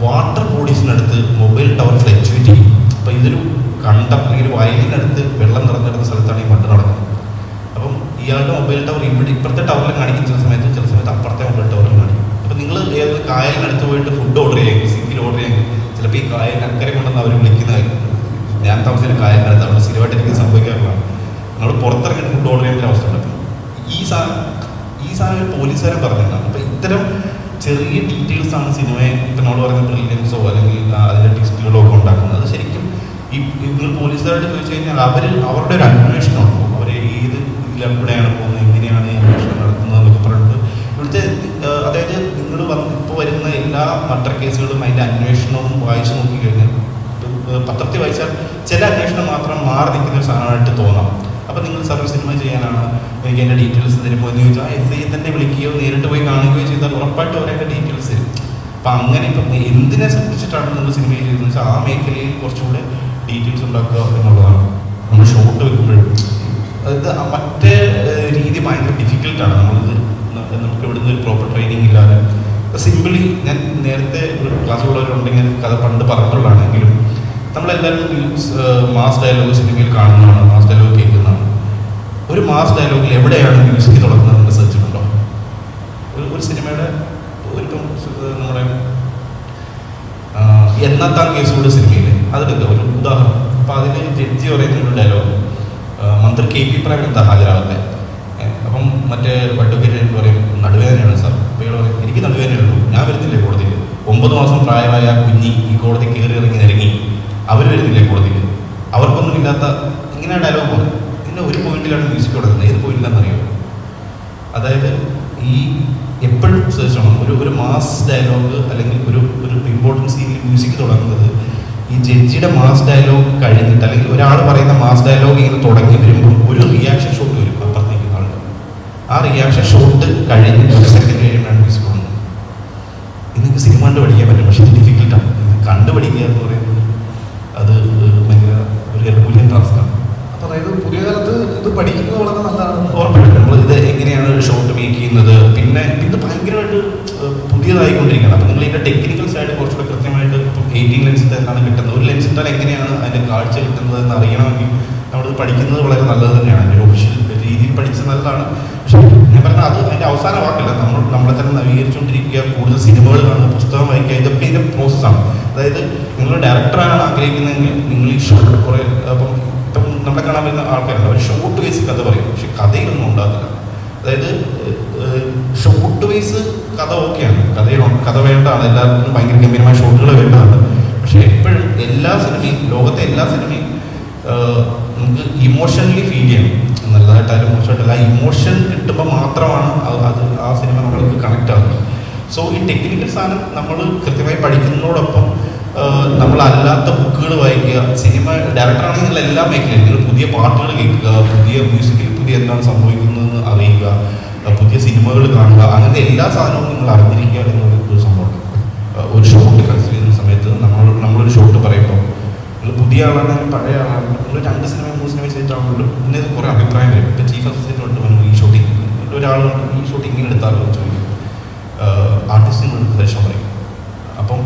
വാട്ടർ ബോഡീസിനടുത്ത് മൊബൈൽ ടവർ ഫ്ലക്ച്വേറ്റ് ചെയ്യും. അപ്പം ഇതൊരു കണ്ടം അല്ലെങ്കിൽ വയലിനടുത്ത് വെള്ളം നിറഞ്ഞിടുന്ന സ്ഥലത്താണ് ഈ മണ്ണ് നടക്കുന്നത്. അപ്പം ഇയാളുടെ മൊബൈൽ ടവർ ഇപ്പുറത്തെ ടവറിൽ കാണിക്കുന്ന ചില സമയത്ത് അപ്പുറത്തെ മൊബൈൽ ടവറിൽ കാണിക്കും. അപ്പം നിങ്ങൾ ഏത് കായലിനടുത്ത് പോയിട്ട് ഫുഡ് ഓർഡർ ചെയ്യുമെങ്കിൽ, സ്വിഗ്ഗിയിൽ ഓർഡർ ചെയ്യുമെങ്കിൽ, ചിലപ്പോൾ ഈ കായലിന് അക്കരെ കൊണ്ടുവന്ന് അവർ വിളിക്കുന്ന, ഞാൻ താമസിക്കുന്ന കായലിനടുത്ത് അവിടെ സ്ഥിരമായിട്ട് എനിക്ക് സംഭവിക്കാറുള്ളതാണ്. നമ്മൾ പുറത്തിറങ്ങി ഫുഡ് ഓർഡർ ചെയ്യുന്ന അവസ്ഥ ഉണ്ട്. ഈ സാധനം ഒരു പോലീസുകാരൻ പറഞ്ഞിട്ടുണ്ടാകും. അപ്പം ഇത്തരം ചെറിയ ഡീറ്റെയിൽസാണ് സിനിമയെ ഇപ്പം നമ്മൾ പറയുന്ന ബ്രില്യൻസോ അല്ലെങ്കിൽ അതിൻ്റെ ടിസ്റ്റുകളോ ഒക്കെ ഉണ്ടാക്കുന്നത്. അത് ശരിക്കും നിങ്ങൾ പോലീസുകാരോട് ചോദിച്ചു കഴിഞ്ഞാൽ അവരുടെ ഒരു അന്വേഷണം ഉണ്ടാവും. അവർ ഏത് ഇതിലെവിടെയാണ് പോകുന്നത്, എങ്ങനെയാണ് ഈ അന്വേഷണം നടത്തുന്നത് എന്നൊക്കെ പറഞ്ഞിട്ട് ഇവിടുത്തെ അതായത് നിങ്ങൾ ഇപ്പോൾ വരുന്ന എല്ലാ മർഡർ കേസുകളും അതിൻ്റെ അന്വേഷണവും വായിച്ചു നോക്കിക്കഴിഞ്ഞാൽ, പത്രത്തിൽ വായിച്ചാൽ ചില അന്വേഷണം മാത്രം മാറി നിൽക്കുന്ന ഒരു സാധനമായിട്ട് തോന്നാം. അപ്പം നിങ്ങൾ സർവീസ് സിനിമ ചെയ്യാനാണ്, എനിക്ക് എൻ്റെ ഡീറ്റെയിൽസ് തരുമ്പോൾ എന്ന് ചോദിച്ചാൽ SI തന്നെ വിളിക്കുകയോ നേരിട്ട് പോയി കാണുകയോ ചെയ്താൽ ഉറപ്പായിട്ട് അവരൊക്കെ ഡീറ്റെയിൽസ് തരും. അപ്പം അങ്ങനെ ഇപ്പം എന്തിനെ ശ്രദ്ധിച്ചിട്ടാണ് നിങ്ങൾ സിനിമയിൽ ചെയ്തതെന്ന് വെച്ചാൽ ആ മേഖലയിൽ കുറച്ചുകൂടെ ഡീറ്റെയിൽസ് ഉണ്ടാക്കുക എന്നുള്ളതാണ്. നമ്മൾ ഷോട്ട് വെക്കുമ്പോഴും അതായത് മറ്റേ രീതി ഭയങ്കര ഡിഫിക്കൽട്ടാണ്. നമുക്ക് ഇവിടുന്ന് ഒരു പ്രോപ്പർ ട്രെയിനിങ് ഇല്ലാതെ സിമ്പിളി, ഞാൻ നേരത്തെ ഒരു ക്ലാസ്സുള്ളവരുണ്ടെങ്കിൽ കഥ പണ്ട് പറഞ്ഞിട്ടുള്ളതാണെങ്കിലും നമ്മളെല്ലാവരും മാസ് ഡയലോഗ് സിനിമയിൽ കാണുന്നതാണ്, മാസ് ഡയലോഗ് കേൾക്കുന്നതാണ്. ഒരു മാസ് ഡയലോഗിൽ എവിടെയാണ് മ്യൂസിക് തുടങ്ങുന്നത് എന്ന് ശ്രദ്ധിച്ചിട്ടുണ്ടോ? ഒരു സിനിമയുടെ നമ്മുടെ എന്നത്താൻ കേസുകളുടെ സിനിമയിൽ അതെടുക്കുക ഒരു ഉദാഹരണം. അപ്പോൾ അതിൽ ജഡ്ജി പറയുന്ന ഒരു ഡയലോഗ്, മന്ത്രി KP പ്രേമൻ എന്താ ഹാജരാകത്തെ? അപ്പം മറ്റേ അഡ്വക്കേറ്റ് പറയും നടുവേദനയാണ് സാർ. അപ്പോൾ ഇയാൾ പറയും എനിക്ക് നടുവേദനയുള്ളൂ, ഞാൻ വരുന്നില്ലേ കോടതിയിൽ. 9 മാസം പ്രായമായ കുഞ്ഞി ഈ കോടതി കയറി ഇറങ്ങി അവർ വരുന്നില്ലേ കോടതിയിൽ, അവർക്കൊന്നും ഇല്ലാത്ത ഇങ്ങനെ ഡയലോഗ് പോലെ. ഇതിൻ്റെ ഒരു പോയിന്റിലാണ് മ്യൂസിക് തുടങ്ങുന്നത്. ഏത് പോയിന്റിലാണെന്നറിയോ? അതായത് ഈ എപ്പോഴും ശ്രദ്ധിച്ചോണം, ഒരു മാസ് ഡയലോഗ് അല്ലെങ്കിൽ ഒരു ഇമ്പോർട്ടൻറ്റ് സീനിൽ മ്യൂസിക് തുടങ്ങുന്നത് ഈ ജഡ്ജിയുടെ മാസ് ഡയലോഗ് കഴിഞ്ഞിട്ട്, അല്ലെങ്കിൽ ഒരാൾ പറയുന്ന മാസ് ഡയലോഗ് ഇങ്ങനെ തുടങ്ങി വരുമ്പോൾ ഒരു റിയാക്ഷൻ ഷോട്ട് വരും അപ്പുറത്തേക്ക് ആളുടെ. ആ റിയാക്ഷൻ ഷോട്ട് കഴിഞ്ഞിട്ട് ഒരു സെക്കൻഡ് കഴിയുമ്പോഴാണ് മ്യൂസിക് വന്നത്. ഇന്നൊക്കെ സിനിമ കണ്ട് പഠിക്കാൻ പറ്റും, പക്ഷേ ഡിഫിക്കൽട്ടാണ്. ഇത് കണ്ടുപഠിക്കുക എന്ന് പറയുന്നത് അത് ഭയങ്കര ഒരു ഹെർക്കുലിയൻ ടാസ്ക്കാണ്. അപ്പോൾ അതായത് പുതിയ കാലത്ത് ഇത് പഠിക്കുന്നത് വളരെ നല്ലതാണ്. ഓർമ്മയുണ്ട് നമ്മൾ ഇത് എങ്ങനെയാണ് ഷോട്ട് മേക്ക് ചെയ്യുന്നത്. പിന്നെ ഇത് ഭയങ്കരമായിട്ട് പുതിയതായിക്കൊണ്ടിരിക്കുകയാണ്. അപ്പോൾ നിങ്ങൾ ഇതിൻ്റെ ടെക്നിക്കൽ സൈഡ് കുറച്ചുകൂടെ കൃത്യമായിട്ട് ഇപ്പം 18 ലെൻസിൽ എന്താണ് കിട്ടുന്നത്, ഒരു ലെൻസ് ഇട്ടാൽ എങ്ങനെയാണ് അതിൻ്റെ കാഴ്ച കിട്ടുന്നത് എന്ന് അറിയണമെങ്കിൽ നമ്മളിത് പഠിക്കുന്നത് വളരെ നല്ലത് തന്നെയാണ്. അതിൻ്റെ ഒഫീഷ്യൽ രീതിയിൽ പഠിച്ചത് നല്ലതാണ്. പക്ഷേ ഞാൻ പറഞ്ഞാൽ അത് അതിൻ്റെ അവസാന വാക്കല്ല. നമ്മളെ തന്നെ നവീകരിച്ചുകൊണ്ടിരിക്കുക, കൂടുതൽ സിനിമകൾ കാണുക, പുസ്തകം വായിക്കുക, ഇതൊക്കെ ഇതിൻ്റെ പ്രോസസ്സാണ്. അതായത് നിങ്ങൾ ഡയറക്ടറാണ് ആഗ്രഹിക്കുന്നതെങ്കിൽ നിങ്ങൾ ഈ ഷോട്ട് കുറേ ഇപ്പം നമ്മളെ കാണാൻ വരുന്ന ആൾക്കാരുണ്ട്, അവർ ഷോർട്ട് വൈസ് കഥ പറയും, പക്ഷെ കഥയിലൊന്നും ഉണ്ടാകില്ല. അതായത് ഷോർട്ട് വൈസ് കഥ ഓക്കെയാണ്, കഥ വേണ്ടതാണ്, എല്ലാവർക്കും ഭയങ്കര ഗംഭീരമായ ഷോട്ടുകൾ വേണ്ടതാണ്. പക്ഷെ എപ്പോഴും എല്ലാ സിനിമയും, ലോകത്തെ എല്ലാ സിനിമയും നമുക്ക് ഇമോഷണലി ഫീൽ ചെയ്യണം. നല്ലതായിട്ടായാലും മോശമായിട്ടല്ല, ആ ഇമോഷൻ കിട്ടുമ്പോൾ മാത്രമാണ് അത് ആ സിനിമ നമ്മൾക്ക് കണക്റ്റ് ആകുന്നത്. സോ ഈ ടെക്നിക്കൽ സാധനം നമ്മൾ കൃത്യമായി പഠിക്കുന്നതോടൊപ്പം നമ്മളല്ലാത്ത ബുക്കുകൾ വായിക്കുക. സിനിമ ഡയറക്ടറാണെങ്കിൽ നിങ്ങൾ എല്ലാ മേഖലയിലും നിങ്ങൾ പുതിയ പാട്ടുകൾ കേൾക്കുക, പുതിയ മ്യൂസിക്കിൽ പുതിയ എന്താണ് സംഭവിക്കുന്നതെന്ന് അറിയുക, പുതിയ സിനിമകൾ കാണുക, അങ്ങനത്തെ എല്ലാ സാധനവും നിങ്ങൾ അറിഞ്ഞിരിക്കുക എന്നൊരു സംഭവമാണ്. ഒരു ഷോട്ട് കൺസിഡർ ചെയ്യുന്ന സമയത്ത് നമ്മളൊരു ഷോട്ട് പറയുമ്പോൾ നിങ്ങൾ പുതിയ ആളാണെങ്കിലും പഴയ ആളാണെങ്കിലും നിങ്ങൾ 2 സിനിമ 3 സിനിമ ചെയ്തിട്ടാണെങ്കിലും പിന്നെ കുറേ അഭിപ്രായം വരും. ഇപ്പോൾ ചീഫ് അസിസ്റ്റൻ്റ് ഉണ്ട്, ഈ ഷോട്ടിങ് ഒരാൾ ഈ ഷോട്ട് ഇങ്ങനെ എടുത്താലോ ചോദിക്കും, ആർട്ടിസ്റ്റിനോട് സജഷൻ പറയും. അപ്പം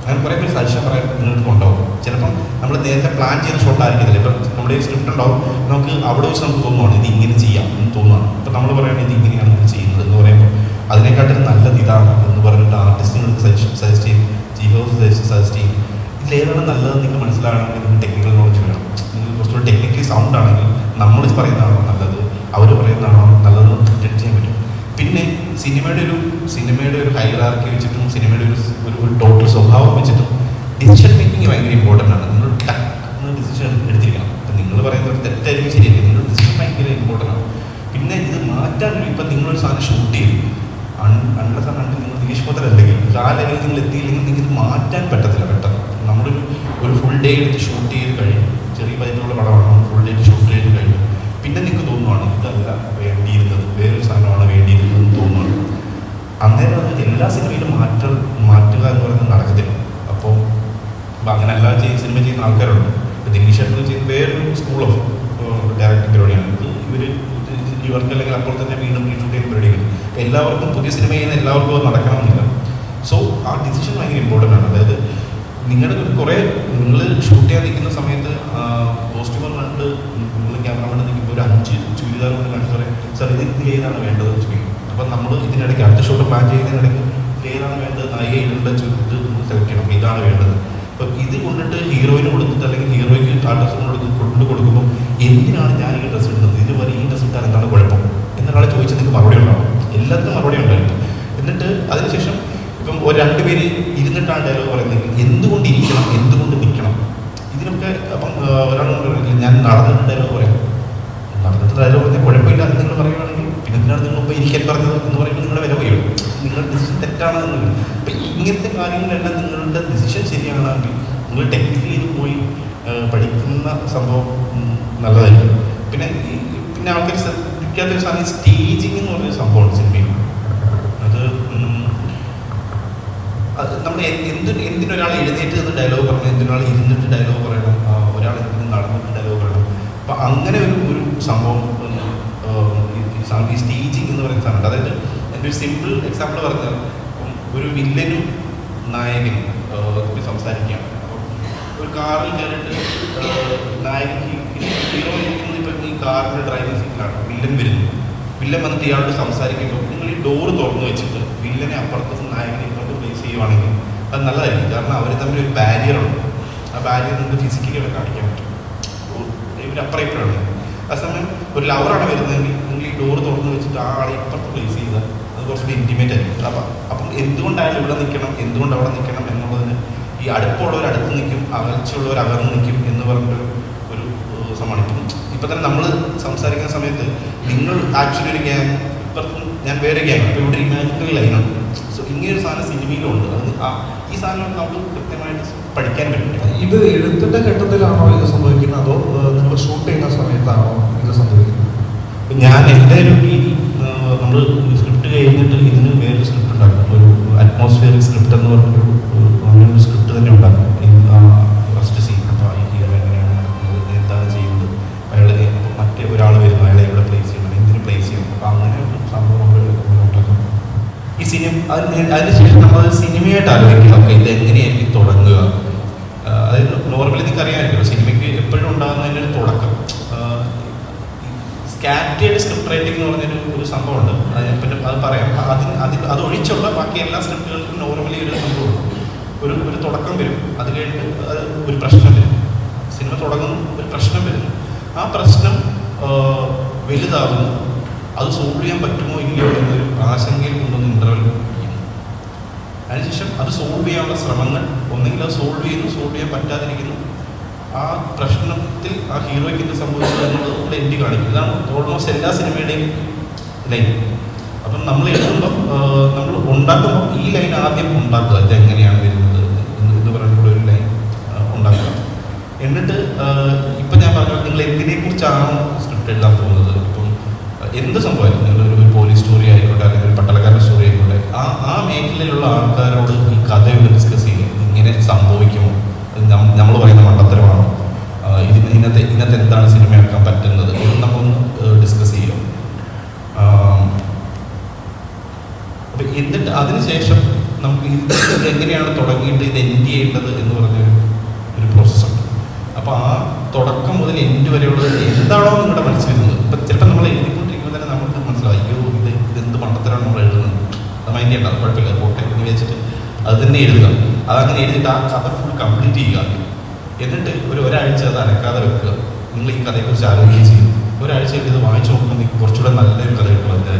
അങ്ങനെ കുറേ പേര് സജഷൻ പറയാൻ നിങ്ങൾക്ക് ഉണ്ടാവും. ചിലപ്പം നമ്മൾ നേരത്തെ പ്ലാൻ ചെയ്ത ഷോട്ട് ആയിരിക്കത്തില്ല. ഇപ്പം നമ്മുടെ സ്ക്രിപ്റ്റ് ഉണ്ടാവും, നമുക്ക് അവിടെ വെച്ച് നമുക്ക് തോന്നുവാണ് ഇത് ഇങ്ങനെ ചെയ്യാം എന്ന് തോന്നുവാണ്. ഇപ്പം നമ്മൾ പറയുകയാണ് ഇത് ഇങ്ങനെയാണ് ഇത് ചെയ്യുന്നത് എന്ന് പറയുമ്പോൾ അതിനെക്കാട്ടിലും നല്ലത് ഇതാണ് എന്ന് പറഞ്ഞിട്ട് ആർട്ടിസ്റ്റിനോട് സജസ്റ്റ് ചെയ്യും, ചീഫ് ഹൗസ് സജസ്റ്റ് ചെയ്യും. ഇതിലേതാണ് നല്ലതെന്ന് നിങ്ങൾ മനസ്സിലാകണമെങ്കിൽ നിങ്ങൾ ടെക്നിക്കൽ നോളജ് വേണം. നിങ്ങൾ കുറച്ചുകൂടി ടെക്നിക്കലി സൗണ്ട് ആണെങ്കിൽ നമ്മൾ പറയുന്നതാണോ നല്ലത്, അവർ പറയുന്നതാണോ നല്ലതെന്ന് ഡിറ്റക്ട് ചെയ്യാൻ പറ്റും. പിന്നെ സിനിമയുടെ ഒരു ഹൈറാർക്കി വെച്ചിട്ടും സിനിമയുടെ ഒരു ടോട്ടൽ സ്വഭാവം വെച്ചിട്ടും ഡിസിഷൻ മേക്കിംഗ് ഭയങ്കര ഇമ്പോർട്ടൻ്റ് ആണ്. നിങ്ങൾ ടക്ക് ഡിസിഷൻ എടുത്തിരിക്കണം. അപ്പം നിങ്ങൾ പറയുന്നത് തെറ്റായിരിക്കും ശരിയല്ലേ, നിങ്ങൾ ഡിസിഷൻ ഭയങ്കര ഇമ്പോർട്ടൻ്റ് ആണ്. പിന്നെ ഇത് മാറ്റാനൊരു ഇപ്പം നിങ്ങളൊരു സാധനം ഷൂട്ട് ചെയ്യും, അൺലെസ് ആണെങ്കിൽ നിങ്ങൾ നിഷ്പതരല്ലെങ്കിൽ ആ ലെവലിൽ നിങ്ങൾ എത്തിയില്ലെങ്കിൽ നിങ്ങൾക്ക് മാറ്റാൻ പറ്റത്തില്ല പെട്ടെന്ന്. നമ്മളൊരു ഫുൾ ഡേ എടുത്ത് ഷൂട്ട് ചെയ്ത് കഴിയും, ചെറിയ ബജറ്റുള്ള പടമാണ്, ഫുൾ ഡേ ഷൂട്ട് ചെയ്ത് കഴിയും. പിന്നെ നിങ്ങൾക്ക് തോന്നുവാണ് ഇതല്ല വേണ്ടിയിരുന്നത്, വേറൊരു സാധനമാണ് വേണ്ടിയിരുന്നതെന്ന് തോന്നുവാണ്. അന്നേരം അത് എല്ലാ സിനിമയിലും മാറ്റുക എന്ന് പറയുന്നത് നടക്കത്തില്ല. അപ്പോൾ അങ്ങനെ എല്ലാ സിനിമ ചെയ്യുന്ന ആൾക്കാരുണ്ട്. ദിനീഷ് ഷെട്ടി ചെയ്യുന്ന വേറൊരു സ്കൂൾ ഓഫ് ഡയറക്ടിങ് പരിപാടിയാണ്. ഇവർക്ക് അല്ലെങ്കിൽ അപ്പോൾ തന്നെ വീണ്ടും റീഷൂട്ട് ചെയ്യുന്ന പരിപാടികൾ. എല്ലാവർക്കും പുതിയ സിനിമ ചെയ്യുന്ന എല്ലാവർക്കും അത് നടക്കണമെന്നില്ല. സോ ആ ഡിസിഷൻ ഭയങ്കര ഇമ്പോർട്ടൻ്റ് ആണ്. അതായത് നിങ്ങളുടെ കുറേ നിങ്ങൾ ഷൂട്ട് ചെയ്യാൻ നിൽക്കുന്ന സമയത്ത് കോസ്റ്റ്യൂമർ കണ്ട് നിങ്ങൾ ക്യാമറമാൻ നിൽക്കുമ്പോൾ ഒരു 5 ചുരിദാർ കൊണ്ട് കാണിച്ച് പറയും, സാർ ഇതിൽ ഏതാണ് വേണ്ടതെന്ന് ചോദിക്കും. അപ്പം നമ്മൾ ഇതിനിടയ്ക്ക് അടുത്ത ഷോട്ട് പ്ലാൻ ചെയ്യുന്നതിനിടയ്ക്ക് ഏതാണ് വേണ്ടത്, നായിക ഇടേണ്ട ഇത് സെലക്ട് ചെയ്യണം, ഇതാണ് വേണ്ടത്. അപ്പം ഇത് കൊണ്ടിട്ട് ഹീറോയിന് കൊടുത്തിട്ട് അല്ലെങ്കിൽ ഹീറോയ്ക്ക് ആ ഡ്രസ്സ് കൊണ്ട് കൊടുക്കുമ്പോൾ എന്തിനാണ് ഞാൻ ഈ ഡ്രസ്സ് ഇടുന്നത്, ഇതിന് വരെ ഈ ഡ്രസ്സ് ഇട്ടാൽ എന്താണ് കുഴപ്പം എന്നൊരാളെ ചോദിച്ചാൽ നിങ്ങൾക്ക് മറുപടി ഉണ്ടാവും. എല്ലാത്തിനും മറുപടി ഉണ്ടായിരിക്കും. എന്നിട്ട് അതിനുശേഷം ഇപ്പം ഒരു 2 പേര് ഇരുന്നിട്ടാണ് ഡയലോഗ് പറയുന്നത്, എന്തുകൊണ്ട് ഇരിക്കണം, എന്തുകൊണ്ട് നിൽക്കണം, ഇതിനൊക്കെ. അപ്പം ഒരാൾ ഞാൻ നടന്നിട്ട് ഡയലോഗ് പറയാം, നടന്നിട്ട് ഡയലോഗ് പറഞ്ഞാൽ കുഴപ്പമില്ല എന്ന് നിങ്ങൾ പറയുകയാണെങ്കിൽ പിന്നെ എന്തിനാണ് നിങ്ങൾ ഇപ്പോൾ ഇരിക്കാൻ പറഞ്ഞത് എന്ന് പറയുമ്പോൾ നിങ്ങളുടെ വില പോയി, നിങ്ങളുടെ ഡിസിഷൻ തെറ്റാണ് എന്നുള്ളത്. അപ്പം ഇങ്ങനത്തെ കാര്യങ്ങളെല്ലാം നിങ്ങളുടെ ഡിസിഷൻ ശരിയാണെങ്കിൽ നിങ്ങൾ ടെക്നിക്കലി ഇത് പോയി പഠിക്കുന്ന സംഭവം നല്ലതായിരിക്കും. പിന്നെ ആൾക്കാർ ശ്രദ്ധിക്കാത്തൊരു സാധനം സ്റ്റേജിങ് എന്ന് പറഞ്ഞൊരു സംഭവമാണ് സിനിമയിൽ. അത് നമ്മൾ എന്തിനൊരാൾ എഴുന്നേറ്റ് നിന്ന് ഡയലോഗ് പറയണം, എന്തിനൊരാൾ ഇരുന്നിട്ട് ഡയലോഗ് പറയണം, ഒരാൾ എന്തിനും നടന്നിട്ട് ഡയലോഗ് പറയണം. അപ്പം അങ്ങനെ ഒരു സംഭവം ഈ സ്റ്റേജിങ് എന്ന് പറയുന്ന സാധനം. അതായത് എൻ്റെ ഒരു സിമ്പിൾ എക്സാമ്പിൾ പറഞ്ഞാൽ ഒരു വില്ലനും നായകനും സംസാരിക്കുകയാണ്. അപ്പം ഒരു കാറിൽ കയറിയിട്ട് നായകൻ ഹീറോ ഇരിക്കുന്നത് ഇപ്പം ഈ കാറിൻ്റെ ഡ്രൈവിംഗ് സീറ്റിലാണ്, വില്ലൻ വരുന്നു. വില്ലൻ വന്നിട്ട് ഇയാളോട് സംസാരിക്കുമ്പോൾ നിങ്ങൾ ഈ ഡോറ് തുറന്നു വെച്ചിട്ട് വില്ലനെ അപ്പുറത്ത് നായകനെ ഇങ്ങോട്ട് പ്ലേസ് ചെയ്യുവാണെങ്കിൽ അത് നല്ലതായിരിക്കും. കാരണം അവർ തമ്മിൽ ഒരു ബാരിയറുണ്ട്. ആ ബാരിയർ നിങ്ങൾക്ക് ഫിസിക്കലി കാണിക്കാൻ പറ്റും. ഇവരപ്പുറം ഇപ്പോഴാണ്. അതേസമയം ഒരു ലവറാണ് വരുന്നതെങ്കിൽ നിങ്ങൾ ഈ ഡോറ് തുറന്നു വെച്ചിട്ട് ആ ആളെ ഇപ്പുറത്ത് പ്ലേസ് ചെയ്താൽ അത് കുറച്ചുകൂടി ഇൻറ്റിമേറ്റ് ആയിരിക്കും. അപ്പം എന്തുകൊണ്ടായാലും ഇവിടെ നിൽക്കണം, എന്തുകൊണ്ട് അവിടെ നിൽക്കണം എന്നുള്ളതിന് ഈ അടുപ്പമുള്ളവർ അടുത്ത് നിൽക്കും, അകൽച്ചുള്ളവർ അകന്ന് നിൽക്കും എന്ന് പറഞ്ഞൊരു സംഭവമാണ്. ഇപ്പം തന്നെ നമ്മൾ സംസാരിക്കുന്ന സമയത്ത് നിങ്ങൾ ആക്ച്വലി ഒരു ഗ്യാങ് ഇപ്പുറത്തും ഞാൻ വേറെ ഗ്യാങ്, അപ്പോൾ ഇവിടെ ഇമാജിനറി ലൈനുണ്ട്. സോ ഇങ്ങനൊരു സാധനം സിനിമയിലുണ്ട്. അത് ഈ സാധനം നമുക്ക് കൃത്യമായിട്ട് പഠിക്കാൻ പറ്റും. ഇത് എഴുത്തിന്റെ ഘട്ടത്തിലാണോ ഇത് സംഭവിക്കുന്നത്, അതോ നിങ്ങൾ ഷൂട്ട് ചെയ്യുന്ന സമയത്താണോ ഇത് സംഭവിക്കുന്നത്? ഞാൻ എൻ്റെ ഒരു രീതി, നമ്മൾ സ്ക്രിപ്റ്റ് കഴിഞ്ഞിട്ട് ഇതിന് വേറൊരു സ്ക്രിപ്റ്റ് ഉണ്ടാക്കും, ഒരു അറ്റ്മോസ്ഫിയറിക് സ്ക്രിപ്റ്റ് എന്ന് പറഞ്ഞൊരു അങ്ങനൊരു സ്ക്രിപ്റ്റ് തന്നെ ഉണ്ടാക്കും. ഫസ്റ്റ് സീൻ അപ്പോൾ ഈ ഹീറോ എങ്ങനെയാണ് നടക്കുന്നത്, എന്താണ് ചെയ്യുന്നത്, അയാളെ മറ്റേ ഒരാൾ വരുന്നു, അയാളെ എവിടെ പ്ലേസ് ചെയ്യണം, എന്തിന് പ്ലേസ് ചെയ്യണം, അപ്പോൾ അങ്ങനെ ഒരു സംഭവം നമ്മൾ ഉണ്ടാക്കും. ഈ സിനിമ അതിനുശേഷം നമ്മൾ സിനിമയായിട്ട് ആലോചിക്കണം, ഇത് എങ്ങനെയായിരിക്കും തുടങ്ങുക. അതായത് നോർമലി നിങ്ങൾക്ക് അറിയാമായിരിക്കും സിനിമയ്ക്ക് എപ്പോഴും ഉണ്ടാകുന്നതിൻ്റെ ഒരു തുടക്കം സ്കാറ്റേഡ് സ്ക്രിപ്റ്റ് റൈറ്റിംഗ് എന്ന് പറഞ്ഞൊരു സംഭവമുണ്ട്. പിന്നെ അത് പറയാം. അത് ഒഴിച്ചുള്ള ബാക്കി എല്ലാ സ്ക്രിപ്റ്റുകൾക്കും നോർമലി ഒരു സംഭവമുണ്ട്. ഒരു തുടക്കം വരും, അത് കഴിഞ്ഞിട്ട് അത് ഒരു പ്രശ്നം വരും. സിനിമ തുടങ്ങുന്നു, ഒരു പ്രശ്നം വരുന്നു, ആ പ്രശ്നം വലുതാകുന്നു, അത് സോൾവ് ചെയ്യാൻ പറ്റുമോ ഇല്ലയോ എന്നൊരു ആശങ്കയിൽ കൊണ്ടൊന്ന് ഇൻ്റർവെൽ ചെയ്യുന്നു. അതിനുശേഷം അത് സോൾവ് ചെയ്യാനുള്ള ശ്രമങ്ങൾ, ഒന്നെങ്കിൽ അത് സോൾവ് ചെയ്യാൻ പറ്റാതിരിക്കുന്നു, ആ പ്രശ്നത്തിൽ ആ ഹീറോയ്ക്ക് എന്ത് സംഭവിച്ചത് എന്നുള്ളത് കൂടെ എൻഡ് കാണിക്കും. ഇതാണ് ഓൾമോസ്റ്റ് എല്ലാ സിനിമയുടെയും ലൈൻ. അപ്പം നമ്മൾ എഴുതുമ്പോൾ നമ്മൾ ഉണ്ടാക്കുമ്പോൾ ഈ ലൈൻ ആദ്യം ഉണ്ടാക്കുക, ഇത് എങ്ങനെയാണ് വരുന്നത് എന്ന് പറഞ്ഞിട്ടുള്ള ഒരു ലൈൻ ഉണ്ടാക്കുക. എന്നിട്ട് ഇപ്പം ഞാൻ പറഞ്ഞാൽ നിങ്ങൾ എന്തിനെക്കുറിച്ചാണോ സ്ക്രിപ്റ്റ് എഴുതാൻ പോകുന്നത്, ഇപ്പം എന്ത് സംഭവമായിരുന്നു, നിങ്ങളൊരു പോലീസ് സ്റ്റോറി ആയിക്കോട്ടെ, അല്ലെങ്കിൽ ഒരു പട്ടാളക്കാരുടെ സ്റ്റോറി ആയിക്കോട്ടെ, ആ മേഖലയിലുള്ള ആൾക്കാരോട് ഈ കഥയോട് ഡിസ്കസ് ചെയ്യുക. ഇങ്ങനെ സംഭവിക്കുമോ, നമ്മൾ പറയുന്ന മണ്ടത്തരമാണോ, ഇന്നത്തെ എന്താണ് സിനിമയാക്കാൻ പറ്റുന്നത് എന്ന് നമ്മളൊന്ന് ഡിസ്കസ് ചെയ്യും. അപ്പം എന്നിട്ട് അതിനുശേഷം നമുക്ക് ഇത് എങ്ങനെയാണ് തുടങ്ങിയിട്ട് ഇത് എൻഡ് ചെയ്യേണ്ടത് എന്ന് പറഞ്ഞൊരു പ്രോസസ്സുണ്ട്. അപ്പോൾ ആ തുടക്കം മുതൽ എൻഡ് വരെയുള്ളത് എന്താണോ നിങ്ങളുടെ മനസ്സിൽ വരുന്നത്. ഇപ്പം ചിലപ്പോൾ നമ്മൾ എഴുതിക്കൊണ്ടിരിക്കുമ്പോൾ തന്നെ നമുക്ക് മനസ്സിലാവും, അയ്യോ ഇതെന്ത് മണ്ടത്തരമാണ് നമ്മൾ എഴുതുന്നത്, അത് മൈൻഡ് ചെയ്യണ്ട, അത് കുഴപ്പമില്ല, പോട്ടെ എന്ന് വെച്ചിട്ട് അത് തന്നെ എഴുതുക. അതങ്ങനെ എഴുതിയിട്ട് ആ കഥ ഫുൾ കംപ്ലീറ്റ് ചെയ്യുക. എന്നിട്ട് ഒരാഴ്ച അത് അനക്കാതെ വെക്കുക. നിങ്ങൾ ഈ കഥയെക്കുറിച്ച് ആലോചിക്കുകയും ചെയ്യും. ഒരാഴ്ച ഇത് വായിച്ചു നോക്കുമ്പോൾ നിങ്ങൾക്ക് കുറച്ചുകൂടെ നല്ലൊരു കഥ കിട്ടും. അതിൻ്റെ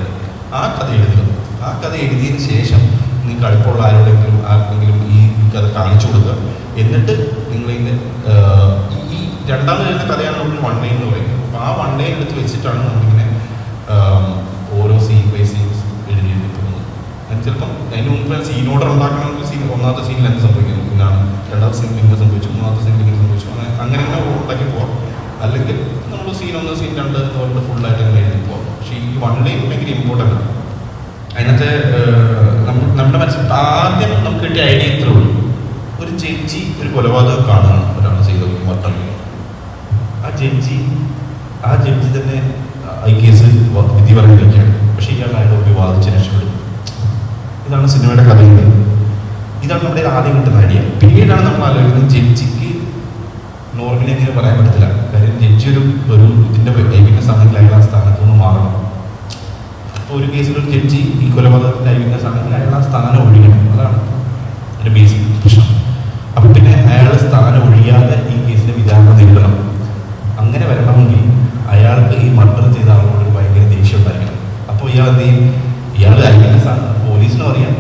ആ കഥ എഴുതുക. ആ കഥ എഴുതിയതിന് ശേഷം നിങ്ങൾക്ക് അടുപ്പമുള്ള ആർക്കെങ്കിലും ഈ കഥ കാണിച്ചു കൊടുക്കുക. എന്നിട്ട് നിങ്ങളിതിൻ്റെ ഈ രണ്ടാമത് എഴുതുന്ന കഥയാണ് നമ്മൾ വൺ ലൈൻ എന്ന് പറയുന്നത്. അപ്പോൾ ആ വൺ ലൈൻ എടുത്ത് വെച്ചിട്ടാണ് നമ്മളിങ്ങനെ ഓരോ സീൻ ബൈ സീൻസ് എഴുതി പോകുന്നത്. ചിലപ്പം അതിന് മുമ്പ് സീൻ ഓർഡർ ഉണ്ടാക്കണമെങ്കിൽ ഒന്നാമത്തെ സീനിൽ എന്ത് സംഭവിക്കുന്നു, പിന്നാണ് രണ്ടാമത്തെ സീനിൽ ഇങ്ങനെ സംഭവിച്ചു, മൂന്നാമത്തെ സീനിൽ ഇങ്ങനെ സംഭവിച്ചു, അങ്ങനെ ഉണ്ടാക്കി പോവാം. അല്ലെങ്കിൽ നമ്മൾ സീൻ 1 സീൻ 2 എന്ന് പറഞ്ഞിട്ട് ഫുള്ളായിട്ട് അങ്ങനെ എഴുതി പോവാം. പക്ഷേ ഈ വൺ ലൈൻ ഭയങ്കര ഇമ്പോർട്ടൻ്റ് ആണ്. അതിനകത്ത് നമ്മുടെ മനസ്സിൽ ആദ്യം നമുക്ക് കിട്ടിയ ഐഡിയ ഇത്രേ ഉള്ളൂ. ഒരു ജഡ്ജി ഒരു കൊലപാതകം കാണുകയാണ് ഒരാൾ ചെയ്ത മർഡർ. ആ ജഡ്ജി തന്നെ ഈ കേസ് വിധി പറഞ്ഞിരിക്കുകയാണ്. പക്ഷേ ഇയാൾ അയാളോട് വാദിച്ച് രക്ഷപ്പെടും. ഇതാണ് സിനിമയുടെ കഥയിൽ. ഇതാണ് നമ്മുടെ ആദ്യം കിട്ടുന്ന ഐഡിയ. പിന്നീടാണ് നമ്മൾ ആലോചിക്കുന്നത് ജഡ്ജിക്ക് നോർമലി അങ്ങനെ പറയാൻ പറ്റത്തില്ല. കാര്യം ജഡ്ജി ഒരു ഇതിൻ്റെ ഐവിറ്റ്നസ് ആണെങ്കിൽ അയാൾ ആ സ്ഥാനത്ത് നിന്ന് മാറണം. അപ്പോൾ ഒരു കേസിൽ ഒരു ജഡ്ജി ഈ കൊലപാതകത്തിൻ്റെ ഐവിറ്റ്നസ് ആണെങ്കിൽ അയാൾ ആ സ്ഥാനം ഒഴിയണം. അതാണ് ഒരു ബേസിക് പ്രശ്നം. അപ്പം പിന്നെ അയാൾ സ്ഥാനം ഒഴിയാതെ ഈ കേസിന് വിചാരണ നേരിടണം. അങ്ങനെ വരണമെങ്കിൽ അയാൾക്ക് ഈ മർഡർ ചെയ്ത ആളോട് ഭയങ്കര ദേഷ്യം ഉണ്ടായിരിക്കണം. അപ്പോൾ ഇയാൾ എന്ത് ചെയ്യും, ഇയാൾ ഐവിറ്റ്നസ് ആണ്, പോലീസിനും അറിയാം,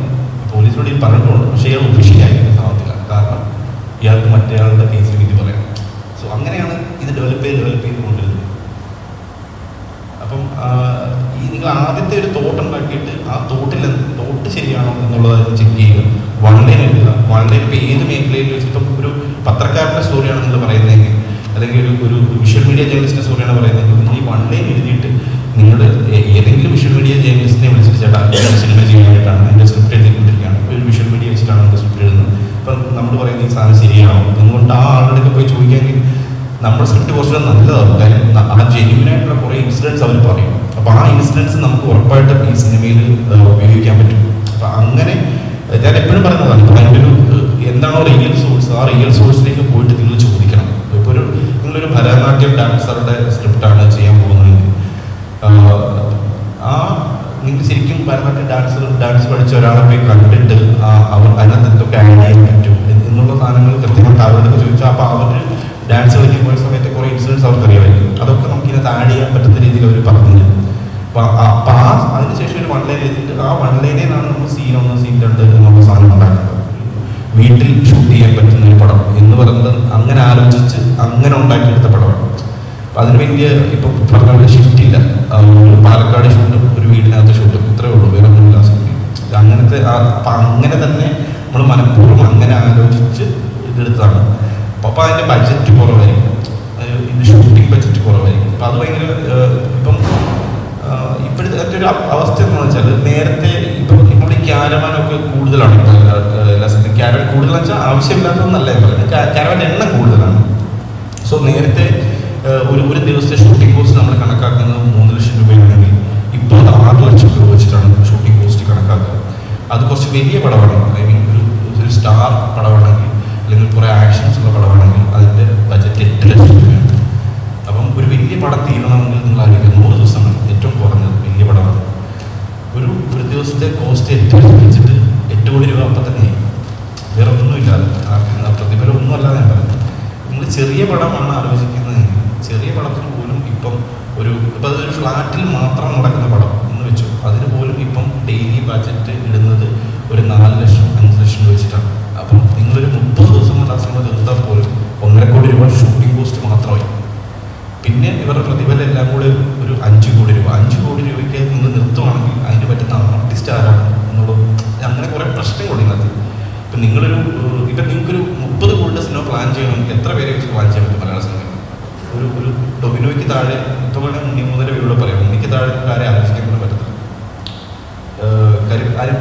പോലീസിനോട് ഈ പറഞ്ഞിട്ടുണ്ട്. പക്ഷേ ഇയാൾ ഒഫീഷ്യലി ഐവിറ്റ്നസ് ആവത്തില്ല. കാരണം ഇയാൾക്ക് മറ്റേയാളുടെ കേസിൽ വിധി പറയാം. സോ അങ്ങനെയാണ് ഇത് ഡെവലപ്പ് ചെയ്ത് കൊണ്ടിരുന്നത്. അപ്പം ഈ നിങ്ങൾ ആദ്യത്തെ ഒരു തോട്ട് ഉണ്ടാക്കിയിട്ട് ആ തോട്ട് ശരിയാണോ എന്നുള്ളത് ചെക്ക് ചെയ്യുക. വൺ ലൈൻ എഴുതുക. വൺ ലൈൻ ഇപ്പോൾ ഏത് മേഖലയിൽ വെച്ചിപ്പം ഒരു പത്രക്കാരൻ്റെ സ്റ്റോറിയാണ് നിങ്ങൾ പറയുന്നതെങ്കിൽ, അല്ലെങ്കിൽ ഒരു വിഷ്വൽ മീഡിയ ജേർണലിസ്റ്റിൻ്റെ സ്റ്റോറിയാണ് പറയുന്നതെങ്കിൽ, നിങ്ങൾ ഈ വൺ ലൈൻ എഴുതിയിട്ട് നിങ്ങളുടെ ഏതെങ്കിലും വിഷ്വൽ മീഡിയ ജേർണലിസ്റ്റിനെ വിളിച്ചിട്ട് ചേട്ടാ സിനിമ ചെയ്യാനായിട്ടാണ് എൻ്റെ സ്ക്രിപ്റ്റ് എഴുതിക്കൊണ്ടിരിക്കുകയാണ്, ഒരു വിഷ്വൽ മീഡിയ വെച്ചിട്ടാണ് നമ്മുടെ സ്ക്രിപ്റ്റ് എഴുതുന്നത്, ഇപ്പം നമ്മൾ പറയുന്നത് ഈ സാധനം ശരിയാണോ എന്നുകൊണ്ട് ആ ആളുടെ പോയി ചോദിക്കാമെങ്കിൽ നമ്മുടെ സ്ക്രിപ്റ്റ് കുറച്ചുകൂടെ നല്ലതാവും. കാര്യം ആ ജെന്യൂനായിട്ടുള്ള കുറേ ഇൻസിഡൻസ് അവർ പറയും. അപ്പോൾ ആ ഇൻസിഡൻസ് നമുക്ക് ഉറപ്പായിട്ടും ഈ സിനിമയിൽ ഉപയോഗിക്കാൻ പറ്റും. അപ്പം അങ്ങനെ ഞാൻ എപ്പോഴും പറയുന്നതാണ്, ഇപ്പോൾ അതിൻ്റെ എന്താണോ റിയൽ സോഴ്സ്, ആ റിയൽ സോഴ്സിലേക്ക് പോയിട്ട് നിങ്ങൾ ചോദിക്കണം. ഇപ്പോൾ നിങ്ങളൊരു ഭരതനാട്യം ഡാൻസറുടെ സ്ക്രിപ്റ്റാണ് ചെയ്യാൻ പോകുന്നതെങ്കിൽ നിങ്ങൾ ശരിക്കും ഭരതനാട്യം ഡാൻസ് പഠിച്ച ഒരാളെ പോയി കണ്ടിട്ട് അതിനകത്ത് എന്തൊക്കെ ആഡ് ചെയ്യാൻ പറ്റും എന്നുള്ള സാധനങ്ങൾ കൃത്യമായിട്ട് അവരുടെ ചോദിച്ചാൽ അപ്പോൾ അവർ ഡാൻസ് കളിക്കുമ്പോൾ സമയത്ത് കുറേ ഇൻസിഡൻസ് അവർക്ക് അറിയാമായിരിക്കും. അതൊക്കെ നമുക്ക് ഇതിനകത്ത് ആഡ് ചെയ്യാൻ പറ്റുന്ന രീതിയിൽ അവർ പറഞ്ഞു. അപ്പോൾ അതിനുശേഷം ഒരു വൺ ലൈൻ എഴുതിയിട്ട് ആ വൺ ലൈനിലാണ് നമ്മൾ സീൻ 1 സീൻ 2 എന്നുള്ള സാധനം ഉണ്ടാക്കുന്നത്. വീട്ടിൽ ഷൂട്ട് ചെയ്യാൻ പറ്റുന്ന ഒരു പടം എന്ന് പറയുന്നത് അങ്ങനെ ആലോചിച്ച് അങ്ങനെ ഉണ്ടാക്കിയെടുത്ത പടമാണ്. അപ്പം അതിന് വലിയ ഇപ്പം പറഞ്ഞ ഷിഫ്റ്റ് ഇല്ല. പാലക്കാട് ഷൂട്ടും ഒരു വീട്ടിൽ വീടിനകത്ത് ഷൂട്ട്, ഇത്രയേ ഉള്ളൂ, വേറെ ഒന്നുമില്ല സിനിമ. അങ്ങനത്തെ അപ്പം അങ്ങനെ തന്നെ നമ്മൾ മനഃപൂർവ്വം അങ്ങനെ ആലോചിച്ച് ഇതെടുത്തതാണ്. അപ്പോൾ അതിൻ്റെ ബഡ്ജറ്റ് കുറവായിരിക്കും, ഇതിൻ്റെ ഷൂട്ടിംഗ് ബഡ്ജറ്റ് കുറവായിരിക്കും. അപ്പം അത് ഭയങ്കര ഇപ്പം ഇപ്പോഴത്തെ ഒരു അവസ്ഥ എന്ന് വെച്ചാൽ നേരത്തെ ഇപ്പം നമ്മൾ ഈ ക്യാരവാനൊക്കെ കൂടുതലാണ്. ഇപ്പോൾ എല്ലാ സ്ഥലത്തും ക്യാരവാൻ കൂടുതലെന്ന് വെച്ചാൽ ആവശ്യമില്ലാത്തതെന്നല്ല ഞാൻ പറയുന്നത്, ക്യാരവാൻ്റെ എണ്ണം കൂടുതലാണ്. സോ നേരത്തെ ഒരു ദിവസത്തെ ഷൂട്ടിംഗ് കോസ്റ്റ് നമ്മൾ കണക്കാക്കുന്നത് 3 ലക്ഷം രൂപയാണെങ്കിൽ ഇപ്പോൾ 6 ലക്ഷം രൂപ വെച്ചിട്ടാണ് ഷൂട്ടിംഗ് കോസ്റ്റ് കണക്കാക്കുക. അത് കുറച്ച് വലിയ പടമാണെങ്കിൽ, ഐ മീൻ ഒരു സ്റ്റാർ പടമാണെങ്കിൽ അല്ലെങ്കിൽ കുറേ ആക്ഷൻസ് ഉള്ള പടമാണെങ്കിൽ അതിൻ്റെ ബജറ്റ് 8 ലക്ഷം രൂപയാണ്. അപ്പം ഒരു വലിയ പടം തീരണമെങ്കിൽ നിങ്ങൾ ആലോചിക്കുക, 100 ദിവസമാണ് ഏറ്റവും കുറഞ്ഞത് വലിയ പടമാണ്. ഒരു ദിവസത്തെ കോസ്റ്റ് 8 ലക്ഷം വെച്ചിട്ട് 8 കോടി രൂപ അപ്പം തന്നെ വേറെ ഒന്നുമില്ലാതെ പ്രതിഫലം ഒന്നുമല്ല ഞാൻ പറയുന്നത്. നിങ്ങൾ ചെറിയ പടമാണ് ആലോചിക്കുന്നതെങ്കിൽ ചെറിയ പടത്തിന് പോലും ഇപ്പം അതൊരു ഫ്ലാറ്റിൽ മാത്രം നടക്കുന്ന പടം എന്ന് വെച്ചു, അതിന് പോലും ഇപ്പം ഡെയിലി ബഡ്ജറ്റ് ഇടുന്നത് ഒരു 4 ലക്ഷം 5 ലക്ഷം രൂപ വെച്ചിട്ടാണ്. അപ്പം നിങ്ങളൊരു 30 ദിവസം കൊണ്ട് ആ സിനിമ തീർത്താൽ പോലും 1.5 കോടി രൂപ ഷൂട്ടിംഗ് കോസ്റ്റ് മാത്രമായി. പിന്നെ ഇവരുടെ പ്രതിഫലം എല്ലാം കൂടെ ഒരു 5 കോടി രൂപ. 5 കോടി രൂപയ്ക്ക് നിങ്ങൾ നിർത്തുവാണെങ്കിൽ അതിന് പറ്റുന്ന ആർട്ടിസ്റ്റ് ആരാണ് എന്നുള്ളത്, അങ്ങനെ കുറേ പ്രശ്നങ്ങളുണ്ട് ഇതിനകത്ത്. ഇപ്പം നിങ്ങൾക്കൊരു 30 കോടിയുടെ സിനിമ പ്ലാൻ ചെയ്യണമെങ്കിൽ എത്ര പേരെ വെച്ച് പ്ലാൻ ചെയ്യാൻ പറ്റും മലയാള സിനിമ? ഒരു ടൊവിനോയ്ക്ക് താഴെ ഇപ്പോൾ വേണം മുതലേ വീട് പറയാം, ഉണ്ണിക്ക് താഴെ ആരെ ആലോചിക്കാൻ പോലും പറ്റത്തില്ല. കാര്യം ആരും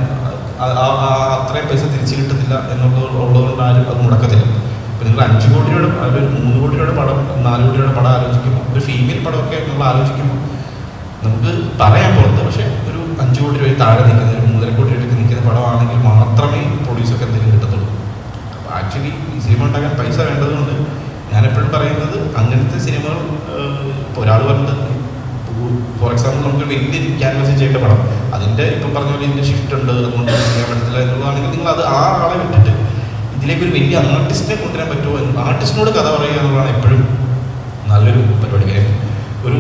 അത്രയും പൈസ തിരിച്ചു കിട്ടുന്നില്ല ഉള്ളതുകൊണ്ട് ആരും അത് മുടക്കത്തില്ല. ഇപ്പം നിങ്ങൾ 5 കോടി രൂപയുടെ ഒരു 3 കോടി രൂപയുടെ പടം 4 കോടി രൂപയുടെ പടം ആലോചിക്കുമ്പോൾ, ഒരു ഫീമെയിൽ പടമൊക്കെ നമ്മൾ ആലോചിക്കുമ്പോൾ നമുക്ക് പറയാൻ പുറത്ത്, പക്ഷേ ഒരു 5 കോടി രൂപയിൽ താഴെ നിൽക്കുന്ന ഒരു 3.5 കോടി രൂപയ്ക്ക് നിൽക്കുന്ന പടമാണെങ്കിൽ മാത്രമേ പ്രൊഡ്യൂസർക്ക് എന്തെങ്കിലും കിട്ടത്തുള്ളൂ. അപ്പോൾ ആക്ച്വലി ഈ സിനിമ ഉണ്ടാക്കാൻ പൈസ വേണ്ടതുകൊണ്ട് ഞാനെപ്പോഴും പറയുന്നത് അങ്ങനത്തെ സിനിമകൾ ഇപ്പോൾ ഒരാൾ പറഞ്ഞത്, ഫോർ എക്സാമ്പിൾ നമുക്ക് വലിയ ക്യാൻവാസ് ചെയ്യേണ്ട പടം, അതിൻ്റെ ഇപ്പം പറഞ്ഞ പോലെ ഇതിൻ്റെ ഷിഫ്റ്റ് ഉണ്ട്, അതുകൊണ്ട് ചെയ്യാൻ പറ്റത്തില്ല എന്നുള്ളതാണെങ്കിൽ നിങ്ങൾ അത് ആ ആളെ വിട്ടിട്ട് ഇതിലേക്ക് ഒരു വലിയ ആർട്ടിസ്റ്റിനെ കൊണ്ടുവരാൻ പറ്റുമോ, ആർട്ടിസ്റ്റിനോട് കഥ പറയുക എന്നുള്ളതാണ് എപ്പോഴും നല്ലൊരു പരിപാടി. കാര്യം ഒരു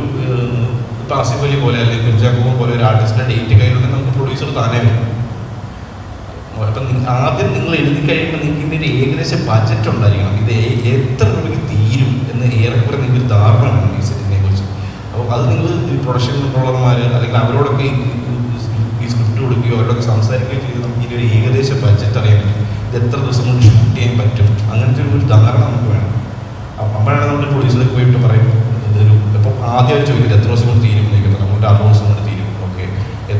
ഇപ്പോൾ ആസിഫ് അലി പോലെ അല്ലെങ്കിൽ കുഞ്ചാക്കോ പോലെ ഒരു ആർട്ടിസ്റ്റിൻ്റെ ഡേറ്റ് കയ്യിലുണ്ടെങ്കിൽ നമുക്ക് പ്രൊഡ്യൂസർ താനേ വരും. അപ്പം ആദ്യം നിങ്ങൾ എഴുതി കഴിയുമ്പോൾ നിങ്ങൾക്ക് ഇതിൻ്റെ ഒരു ഏകദേശ ബഡ്ജറ്റ് ഉണ്ടായിരിക്കണം, ഇത് എത്ര രൂപയ്ക്ക് തീരും എന്ന് ഏറെക്കുറെ നിങ്ങൾക്ക് ധാരണമാണ് ഈ സിനിമയെ കുറിച്ച്. അപ്പോൾ അത് നിങ്ങൾ ഈ പ്രൊഡക്ഷൻ കൺട്രോളർമാർ അല്ലെങ്കിൽ അവരോടൊക്കെ ഈ സ്ക്രിപ്റ്റ് കൊടുക്കുകയോ അവരോടൊക്കെ സംസാരിക്കുകയോ ചെയ്ത് നമുക്ക് ഇതിൻ്റെ ഒരു ഏകദേശ ബഡ്ജറ്റ് അറിയാൻ പറ്റും, ഇത് എത്ര ദിവസം കൊണ്ട് ഷൂട്ട് ചെയ്യാൻ പറ്റും, അങ്ങനത്തെ ഒരു ധാരണ നമുക്ക് വേണം. അപ്പോഴാണ് നമ്മൾ പ്രൊഡ്യൂസർക്ക് പോയിട്ട് പറയും, ഇപ്പം ആദ്യം അവർ ചോദിക്കുന്നത് എത്ര ദിവസം കൊണ്ട് തീരും ചോദിക്കുന്നത്, നമ്മുടെ 6 ദിവസം കൊണ്ട് തീരും, ഓക്കെ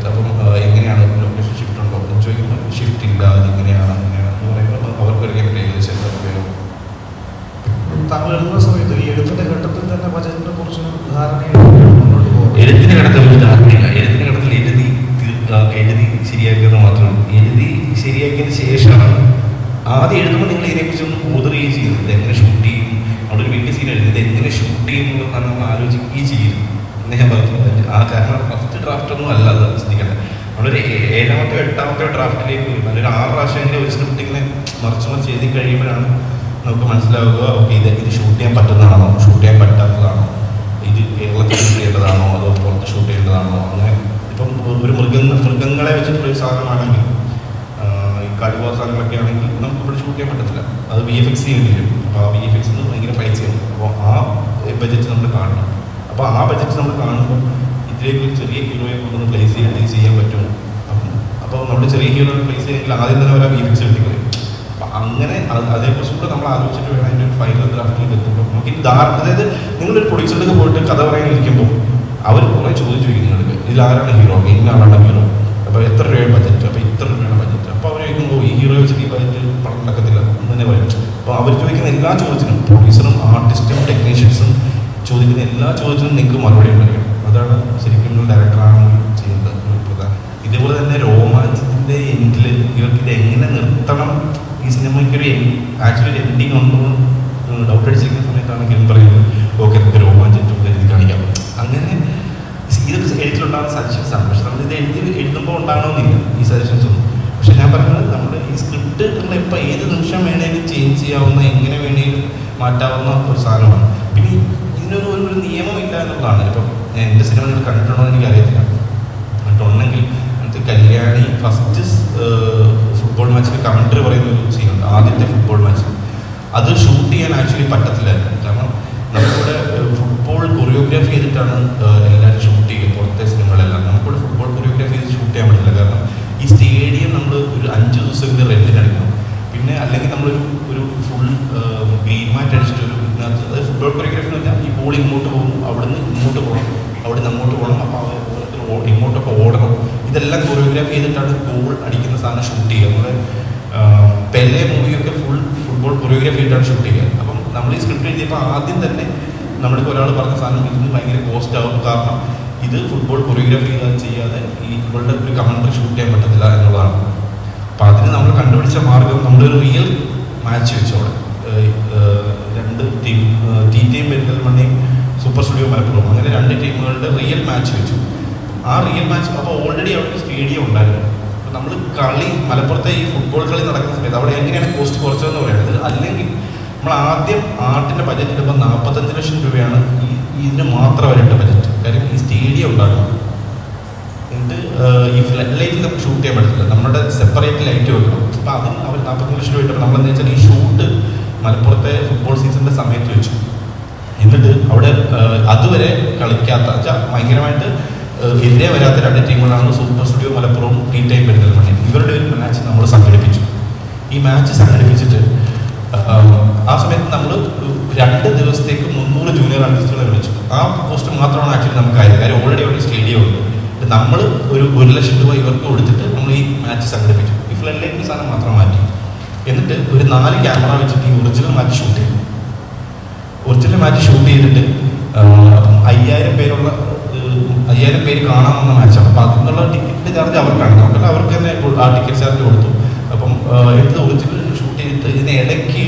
അപ്പം എങ്ങനെയാണ് ലൊക്കേഷൻ ഷിഫ്റ്റ് ഉണ്ടോ എന്ന് ചോദിക്കുമ്പോൾ ഷിഫ്റ്റ് ഇല്ല, അതിങ്ങനെയാണ് അങ്ങനെയാണെന്ന് പറയുമ്പോൾ അവർക്ക് അറിയാൻ പറ്റും ഏകദേശം എന്താ ഉപയോഗം. താങ്കൾ എഴുതുന്ന സമയത്ത് ഈ എഴുത്തിന്റെ ഘട്ടത്തിൽ തന്നെ ബജറ്റിനെ കുറിച്ച് ധാരണയാണ് മുന്നോട്ട് പോകുന്നത്. എഴുത്തിന്റെ ഘട്ടത്തിൽ ഒരു ധാരണയില്ല, എഴുത്തിന്റെ ഘട്ടത്തിൽ എഴുതി ശരിയാക്കിയത് മാത്രമാണ്. എഴുതി ശരിയാക്കിയതിന് ശേഷമാണ് ആദ്യം എഴുതുമ്പോൾ നിങ്ങൾ ഇതിനെക്കുറിച്ചൊന്നും ബോധറുകയും ചെയ്യുന്നത്, ഇത് എങ്ങനെ ഷൂട്ട് ചെയ്യും, അവിടെ ഒരു വലിയ സീൻ എഴുതി ഇത് എങ്ങനെ ഷൂട്ട് ചെയ്യും എന്നുള്ളതാണ് നമ്മൾ ആലോചിക്കുകയും ചെയ്യും എന്ന് ഞാൻ പറഞ്ഞത്. ആ കാരണം ഫസ്റ്റ് ഡ്രാഫ്റ്റ് ഒന്നും അല്ല അത് ശ്രദ്ധിക്കേണ്ടത്, നമ്മളൊരു 7ാമത്തെ 8ാമത്തെ ഡ്രാഫ്റ്റിലേക്ക് വരും. നല്ലൊരു 6 പ്രാവശ്യം ഒരു സ്ക്രിപ്റ്റ് ഇങ്ങനെ മറിച്ച് എഴുതി കഴിയുമ്പോഴാണ് നമുക്ക് മനസ്സിലാവുക, ഓക്കെ ഇത് ഷൂട്ട് ചെയ്യാൻ പറ്റുന്നതാണോ, ഷൂട്ട് ചെയ്യാൻ പറ്റാത്തതാണോ, ഇത് കേരളത്തിൽ ഷൂട്ട് ചെയ്യേണ്ടതാണോ അതോ പുറത്ത് ഷൂട്ട് ചെയ്യേണ്ടതാണോ. അങ്ങനെ ഇപ്പം ഒരു മൃഗങ്ങളെ വെച്ചിട്ടുള്ള ഒരു സാധനമാണെങ്കിൽ, ഈ കടുവ സാധനങ്ങളൊക്കെ ആണെങ്കിൽ നമുക്ക് ഇവിടെ ഷൂട്ട് ചെയ്യാൻ പറ്റത്തില്ല, അത് VFX ചെയ്യേണ്ടി വരും. അപ്പോൾ ആ VFX ഭയങ്കര പൈസ ചെയ്യണം. അപ്പോൾ ആ ബജറ്റ് നമ്മൾ കാണണം. അപ്പോൾ ആ ബജറ്റ് നമ്മൾ കാണുമ്പോൾ ഇതിലേക്ക് ഒരു ചെറിയ ഹീറോയെ കൊണ്ടൊന്ന് പ്ലേസ് ചെയ്യാൻ പറ്റുമോ. അപ്പോൾ നമ്മൾ ചെറിയ ഹീറോയെ പ്ലേസ് ചെയ്യെങ്കിൽ ആദ്യം തന്നെ അവരെ VFX എടുത്തില്ലേ. അപ്പം അങ്ങനെ അതേക്കുറിച്ചും കൂടെ നമ്മൾ ആലോചിച്ചിട്ട് വേണം അതിൻ്റെ ഒരു ഫൈനൽ ഡ്രാഫ്റ്റിലേക്ക് എത്തുമ്പോൾ നമുക്ക് അതായത് നിങ്ങളൊരു പ്രൊഡ്യൂസറിലേക്ക് പോയിട്ട് കഥ പറയാനിരിക്കുമ്പോൾ അവർ കുറേ ചോദിച്ചു വയ്ക്കും നിങ്ങൾക്ക്, ഇതിലാരാണ് ഹീറോ, ഇന്നാളാണ് ഹീറോ, അപ്പോൾ എത്ര രൂപയുടെ ബജറ്റ്, അപ്പോൾ ഇത്ര രൂപയുടെ ബജറ്റ്. അപ്പോൾ അവർ ചോദിക്കുമ്പോൾ ഈ ഹീറോ വെച്ചിട്ട് ഈ ബജറ്റ് പണം നടക്കത്തില്ല എന്ന് തന്നെ പറയും. അപ്പോൾ അവർ ചോദിക്കുന്ന എല്ലാ ചോദ്യത്തിനും പ്രൊഡ്യൂസറും ആർട്ടിസ്റ്റും ടെക്നീഷ്യൻസും ചോദിക്കുന്ന എല്ലാ ചോദ്യത്തിനും നിങ്ങൾക്ക് മറുപടി ഉണ്ടായിരിക്കണം. അതാണ് ശരിക്കും ഡയറക്ടറാണെങ്കിൽ ചെയ്യുന്നത് ഒരു പ്രധാനം. ഇതേപോലെ തന്നെ രോമാഞ്ചത്തിൻ്റെ എൻഡിൽ ഇവർക്ക് ഇത് എങ്ങനെ നിർത്തണം, ഈ സിനിമയ്ക്കൊരു ആക്ച്വലി ഒരു എൻഡിങ് ഉണ്ടോ ഡൗട്ട് അടിച്ചിരിക്കുന്ന സമയത്താണെങ്കിലും പറയുന്നത് ഓക്കെ നമുക്ക് രോമാഞ്ചം എഴുതി കാണിക്കാം. അങ്ങനെ ഇതൊക്കെ എഴുതിയിട്ടുണ്ടാകുന്ന സജഷൻസ് ആണ്, പക്ഷെ നമ്മളിത് എഴുതുമ്പോൾ ഉണ്ടാകണമെന്നില്ല ഈ സജഷൻസ് ഒന്നും. പക്ഷെ ഞാൻ പറഞ്ഞത് നമ്മുടെ ഈ സ്ക്രിപ്റ്റ് നമ്മളിപ്പോൾ ഏത് നിമിഷം വേണേലും ചേഞ്ച് ചെയ്യാവുന്ന, എങ്ങനെ വേണേലും മാറ്റാവുന്ന ഒരു സാധനമാണ്. പിന്നെ ഇതിനൊരു നിയമമില്ല എന്നുള്ളതാണ്. ഇപ്പം എൻ്റെ സിനിമ നിങ്ങൾ കണ്ടിട്ടുണ്ടോ എന്ന് എനിക്കറിയത്തില്ല, കണ്ടിട്ടുണ്ടെങ്കിൽ അതിനകത്ത് കല്യാണി ഫസ്റ്റ് ഫുട്ബോൾ മാച്ചിൽ കമൻട്രി പറയുന്ന ഒരു സീനുണ്ട്, ആദ്യത്തെ ഫുട്ബോൾ മാച്ച്. അത് ഷൂട്ട് ചെയ്യാൻ ആക്ച്വലി പറ്റത്തില്ലായിരുന്നു, കാരണം നമുക്കിവിടെ ഫുട്ബോൾ കൊറിയോഗ്രാഫി ചെയ്തിട്ടാണ് എല്ലാവരും ഷൂട്ട് ചെയ്യുക. പുറത്തെ സിനിമകളെല്ലാം നമുക്കിവിടെ ഫുട്ബോൾ കൊറിയോഗ്രാഫി അല്ലെങ്കിൽ നമ്മളൊരു ഒരു ഫുൾ ഗ്രീൻ മാറ്റ് അടിച്ചിട്ട് ഒരു ഇതിനകത്ത് അതായത് ഫുട്ബോൾ കൊറിയോഗ്രാഫി എന്ന് പറഞ്ഞാൽ ഈ ബോൾ ഇങ്ങോട്ട് പോകുന്നു, അവിടുന്ന് ഇങ്ങോട്ട് പോകണം, അവിടുന്ന് അങ്ങോട്ട് പോകണം, അപ്പോൾ ഇങ്ങോട്ടൊക്കെ ഓടണം. ഇതെല്ലാം കൊറിയോഗ്രാഫി ചെയ്തിട്ടാണ് ഗോൾ അടിക്കുന്ന സാധനം ഷൂട്ട് ചെയ്യുക. നമ്മുടെ പെലെ മൂവിയൊക്കെ ഫുൾ ഫുട്ബോൾ കൊറിയോഗ്രാഫി ആയിട്ടാണ് ഷൂട്ട് ചെയ്യുക. അപ്പം നമ്മൾ ഈ സ്ക്രിപ്റ്റ് എഴുതിയപ്പോൾ ആദ്യം തന്നെ നമ്മൾക്ക് ഒരാൾ പറഞ്ഞ സാധനം ഇതിന് ഭയങ്കര കോസ്റ്റ് ആവും, കാരണം ഇത് ഫുട്ബോൾ കൊറിയോഗ്രാഫി ചെയ്യാതെ ഈ ഇവളുടെ ഒരു കമൻട്രി ഷൂട്ട് ചെയ്യാൻ പറ്റത്തില്ല എന്നുള്ളതാണ്. അപ്പം അതിന് നമ്മൾ കണ്ടുപിടിച്ച മാർഗം നമ്മളൊരു റിയൽ മാച്ച് വെച്ചു അവിടെ. രണ്ട് ടീം ടീം പെരിന്തൽമണ്ണയും സൂപ്പർ സ്റ്റുഡിയോ മലപ്പുറം, അങ്ങനെ 2 ടീമുകളുടെ റിയൽ മാച്ച് വെച്ചു. ആ റിയൽ മാച്ച് അപ്പോൾ ഓൾറെഡി അവിടെ സ്റ്റേഡിയം ഉണ്ടായിരുന്നു. അപ്പോൾ നമ്മൾ കളി മലപ്പുറത്തെ ഈ ഫുട്ബോൾ കളി നടക്കുന്ന സമയത്ത് അവിടെ എങ്ങനെയാണ് കോസ്റ്റ് കുറച്ചതെന്ന് പറയുന്നത്, അല്ലെങ്കിൽ നമ്മൾ ആദ്യം ആർട്ടിൻ്റെ ബജറ്റ് ഇടുമ്പോൾ 45 ലക്ഷം രൂപയാണ് ഇതിന് മാത്രമായിട്ട് ബജറ്റ്. കാര്യം ഈ സ്റ്റേഡിയം ഉണ്ടാകും. എന്നിട്ട് ഈ ഫ്ലഡ് ലൈറ്റിൽ നമുക്ക് ഷൂട്ട് ചെയ്യാൻ പറ്റത്തില്ല, നമ്മുടെ സെപ്പറേറ്റ് ലൈറ്റ് വെക്കണം. അപ്പോൾ അതിന് അവർ 45 ലക്ഷം രൂപ ഇട്ടപ്പോൾ നമ്മളെന്ന് വെച്ചാൽ ഈ ഷൂട്ട് മലപ്പുറത്തെ ഫുട്ബോൾ സീസണിൻ്റെ സമയത്ത് വെച്ചു. എന്നിട്ട് അവിടെ അതുവരെ കളിക്കാത്ത വെച്ചാൽ ഭയങ്കരമായിട്ട് എതിരെ വരാത്ത 2 ടീമുകളാണ് സൂപ്പർ സ്റ്റുഡിയോ മലപ്പുറവും ടീം പെരിന്തൽമണ്ണയും. ഇവരുടെ ഒരു മാച്ച് നമ്മൾ സംഘടിപ്പിച്ചു. ഈ മാച്ച് സംഘടിപ്പിച്ചിട്ട് ആ സമയത്ത് നമ്മൾ 2 ദിവസത്തേക്ക് 300 ജൂനിയർ ആർട്ടിസ്റ്റുകളെ വിളിച്ചു. ആ പോസ്റ്റ് മാത്രമാണ് ആക്ച്വലി നമുക്കായത്. കാര്യം ഓൾറെഡി അവിടെ സ്റ്റേഡിയം ഉണ്ട്. നമ്മൾ ഒരു 1 ലക്ഷം രൂപ ഇവർക്ക് കൊടുത്തിട്ട് നമ്മൾ ഈ മാച്ച് സംഘടിപ്പിച്ചു. ഈ ഫ്ലഡ് ലൈറ്റിൻ്റെ സാധനം മാത്രം മാറ്റി. എന്നിട്ട് ഒരു 4 ക്യാമറ വെച്ചിട്ട് ഈ ഒറിജിനൽ മാച്ച് ഷൂട്ട് ചെയ്തു. ഒറിജിനൽ മാച്ച് ഷൂട്ട് ചെയ്തിട്ട് 5000 പേര് കാണാമെന്ന മാച്ചാണ്. അപ്പം അതിനുള്ള ടിക്കറ്റ് ചാർജ് അവർക്കാണ്, നമുക്കല്ല അവർക്ക് തന്നെ ആ ടിക്കറ്റ് ചാർജ് കൊടുത്തു. അപ്പം എടുത്ത് ഒറിജിനൽ ഷൂട്ട് ചെയ്തിട്ട് ഇതിനിടയ്ക്ക്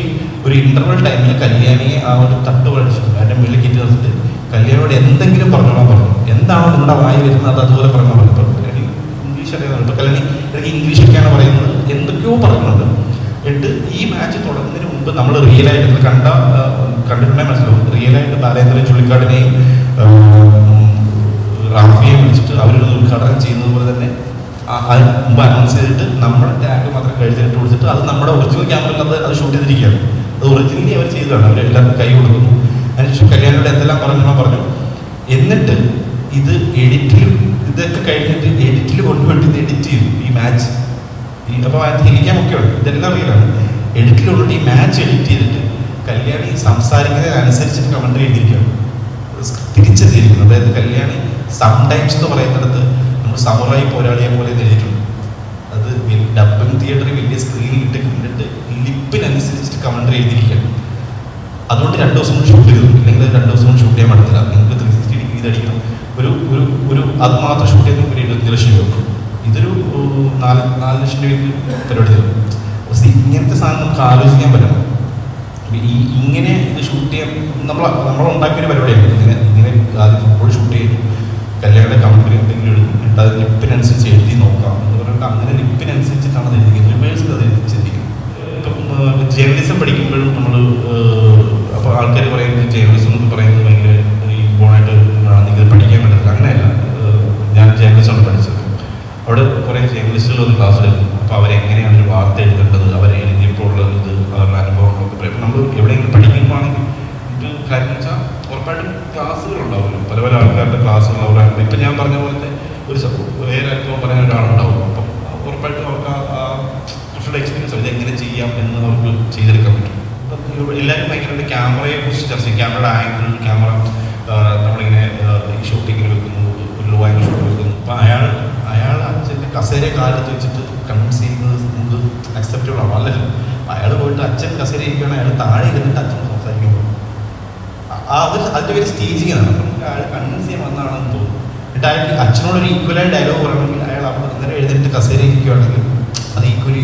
ഒരു ഇൻ്റർവൽ ടൈമിൽ കല്യാണിയെ ആ ഒരു തട്ട് പഠിച്ചിട്ട് അതിൻ്റെ മുകളിൽ കയറ്റി നിർത്തിട്ട് കല്യാണിയോട് എന്തെങ്കിലും പറഞ്ഞോളാൻ പറഞ്ഞു. എന്താണോ നിങ്ങളുടെ വായി വരുന്നത് അത് അതുപോലെ പറഞ്ഞാൽ പറഞ്ഞു. ഇപ്പം കല്യാണി ഇംഗ്ലീഷ് അറിയാവുന്നത്, ഇപ്പം കല്യാണി ഇടയ്ക്ക് ഇംഗ്ലീഷൊക്കെയാണ് പറയുന്നത്, എന്തൊക്കെയോ പറയുന്നുണ്ട്. എന്നിട്ട് ഈ മാച്ച് തുടങ്ങുന്നതിന് മുമ്പ് നമ്മൾ റിയലായിട്ട് കണ്ടിട്ടുണ്ടെങ്കിൽ മനസ്സിലാവും, റിയലായിട്ട് ബാലേന്ദ്രൻ ചുള്ളിക്കാടിനെയും റാഫിയെ വിളിച്ചിട്ട് അവരൊരു ഉദ്ഘാടനം ചെയ്യുന്നത് പോലെ തന്നെ അതിന് മുമ്പ് അനൗൺസ് ചെയ്തിട്ട് നമ്മുടെ ടാഗ് മാത്രം കഴിച്ചിട്ട് കൊടുത്തിട്ട് അത് നമ്മുടെ ഒറിജിനൽ ക്യാമറയിൽ അത് ഷൂട്ട് ചെയ്തിരിക്കുകയാണ്. അത് ഒറിജിനലി അവർ ചെയ്തതാണ്. അവർ എല്ലാവർക്കും കൈ കൊടുക്കുന്നു. അതിനുശേഷം കല്യാണിയോട് എന്തെല്ലാം പറഞ്ഞു. എന്നിട്ട് ഇത് എഡിറ്റിലും ഇതൊക്കെ കഴിഞ്ഞിട്ട് എഡിറ്റിൽ കൊണ്ടുപോയിട്ട് ഇത് എഡിറ്റ് ചെയ്തു ഈ മാച്ച്. അപ്പോൾ അത് ഹെലിക്കാമൊക്കെ ഉണ്ട്, ഇതെല്ലാം റിയലാണ്. എഡിറ്റിൽ കൊണ്ടിട്ട് ഈ മാച്ച് എഡിറ്റ് ചെയ്തിട്ട് കല്യാണി സംസാരിക്കുന്നതിനനുസരിച്ചിട്ട് കമൻട്രി എഴുതിയിരിക്കുകയാണ്, തിരിച്ചെത്തിയിരിക്കുന്നത്. അതായത് കല്യാണി സംടൈംസ് എന്ന് പറയുന്നിടത്ത് നമ്മൾ സമുറായി പോരാളിയെ പോലെ എഴുതിയിട്ടുണ്ട്. അത് ഡബിങ് തിയേറ്ററിൽ വലിയ സ്ക്രീനിൽ ഇട്ട് കണ്ടിട്ട് ലിപ്പിനനുസരിച്ചിട്ട് കമൻട്രി എഴുതിയിരിക്കുകയാണ്. അതുകൊണ്ട് 2 ദിവസം കൊണ്ട് ഷൂട്ട് ചെയ്തു. ഇല്ലെങ്കിൽ 2 ദിവസം കൊണ്ട് ഷൂട്ട് ചെയ്യാൻ പറ്റത്തില്ല. നിങ്ങൾക്ക് 360 ഡിഗ്രി ഇതടിക്കണം. ഒരു അത് മാത്രം ഷൂട്ട് ചെയ്ത് ഒരു 25 ലക്ഷം രൂപ. ഇതൊരു 4 ലക്ഷം രൂപയ്ക്ക് പരിപാടി തരും. ഇങ്ങനത്തെ സാധനം നമുക്ക് ആലോചിക്കാൻ പറ്റണം. ഇങ്ങനെ ഇത് ഷൂട്ട് ചെയ്യാൻ നമ്മളുണ്ടാക്കിയൊരു പരിപാടിയാണ്. ഇങ്ങനെ ആദ്യം ഫുട്ബോൾ ഷൂട്ട് ചെയ്തു, കല്യാണയുടെ കമൻട്രി എന്തെങ്കിലും എടുത്തിട്ട് അത് ലിപ്പിനനുസരിച്ച് എഴുതി നോക്കാം എന്ന് പറഞ്ഞിട്ട് അങ്ങനെ ലിപ്പിനനുസരിച്ചിട്ടാണ് അത് എഴുതിക്കുന്നത്. റിവേഴ്സിൽ അത് എഴുതിച്ചിരിക്കുന്നത്. ഇപ്പം ജേർണലിസം പഠിക്കുമ്പോഴും നമ്മൾ അപ്പോൾ ആൾക്കാർ പറയുന്നത് ജേർണലിസം എന്നൊക്കെ പറയുന്നത് ഭയങ്കര ഈ ബോണായിട്ട് നിങ്ങൾക്ക് പഠിക്കാൻ പറ്റത്തില്ല. അങ്ങനെയല്ല. ഞാൻ ജേർണലിസമാണ് പഠിച്ചത്. അവിടെ കുറേ ജേർണലിസ്റ്റുകൾ ഒരു ക്ലാസ് എടുക്കും. അപ്പോൾ അവരെങ്ങനെയാണ് ഒരു വാർത്ത എഴുതേണ്ടത്, അവരെഴുതിയപ്പോൾ ഉള്ളത് അവരുടെ അനുഭവങ്ങളൊക്കെ പറയും. നമ്മൾ എവിടെയെങ്കിലും പഠിക്കുമ്പോഴാണെങ്കിൽ ഒരു കാര്യം വെച്ചാൽ ഉറപ്പായിട്ടും ക്ലാസ്സുകളുണ്ടാവുമല്ലോ, പല ആൾക്കാരുടെ ക്ലാസ്സുകൾ അവിടെ. ഇപ്പം ഞാൻ പറഞ്ഞ പോലത്തെ വേറെ അനുഭവം പറയാൻ ഒരാളുണ്ടാവും. അപ്പം ഉറപ്പായിട്ടും അവർക്ക് ആ കുറച്ചുകൂടെ എക്സ്പീരിയൻസ് ഇത് എങ്ങനെ ചെയ്യാം എന്ന് അവർക്ക് ചെയ്തെടുക്കാൻ പറ്റും. അപ്പം എല്ലാവരും ഭയങ്കരമായിട്ട് ക്യാമറയെ കുറിച്ച് ചർച്ച ചെയ്യും. ക്യാമറയുടെ ആംഗിൾ, ക്യാമറ നമ്മളിങ്ങനെ ഈ ഷൂട്ടിങ്ങിൽ വെക്കുന്നു, ഒരു ലോ ആംഗിൾ ഷൂട്ട് വെക്കുന്നു. അപ്പം അയാൾ അച്ഛൻ്റെ കസേരയെ കാലത്ത് വെച്ചിട്ട് കൺവിൻസ് ചെയ്യുന്നത് നമുക്ക് അക്സെപ്റ്റബിൾ ആവും. അല്ലല്ലോ, അയാൾ പോയിട്ട് അച്ഛൻ കസേര ഇരിക്കുകയാണെങ്കിൽ അയാൾ താഴെ ഇരുന്നിട്ട് അച്ഛൻ സംസാരിക്കുമ്പോൾ അതിൻ്റെ ഒരു സ്റ്റേജിങ് ആണ്. അപ്പം അയാൾ കൺവിൻസ് ചെയ്യാൻ വന്നതാണെന്ന് തോന്നുന്നു. എന്നിട്ട് അയാൾക്ക് അച്ഛനോടൊരു ഈക്വലായി ഡയലോഗ് പറയണമെങ്കിൽ അയാൾ അവിടെ നേരെ എഴുന്നേറ്റ് കസേര ഇരിക്കുകയാണെങ്കിൽ അത് ഈക്വലി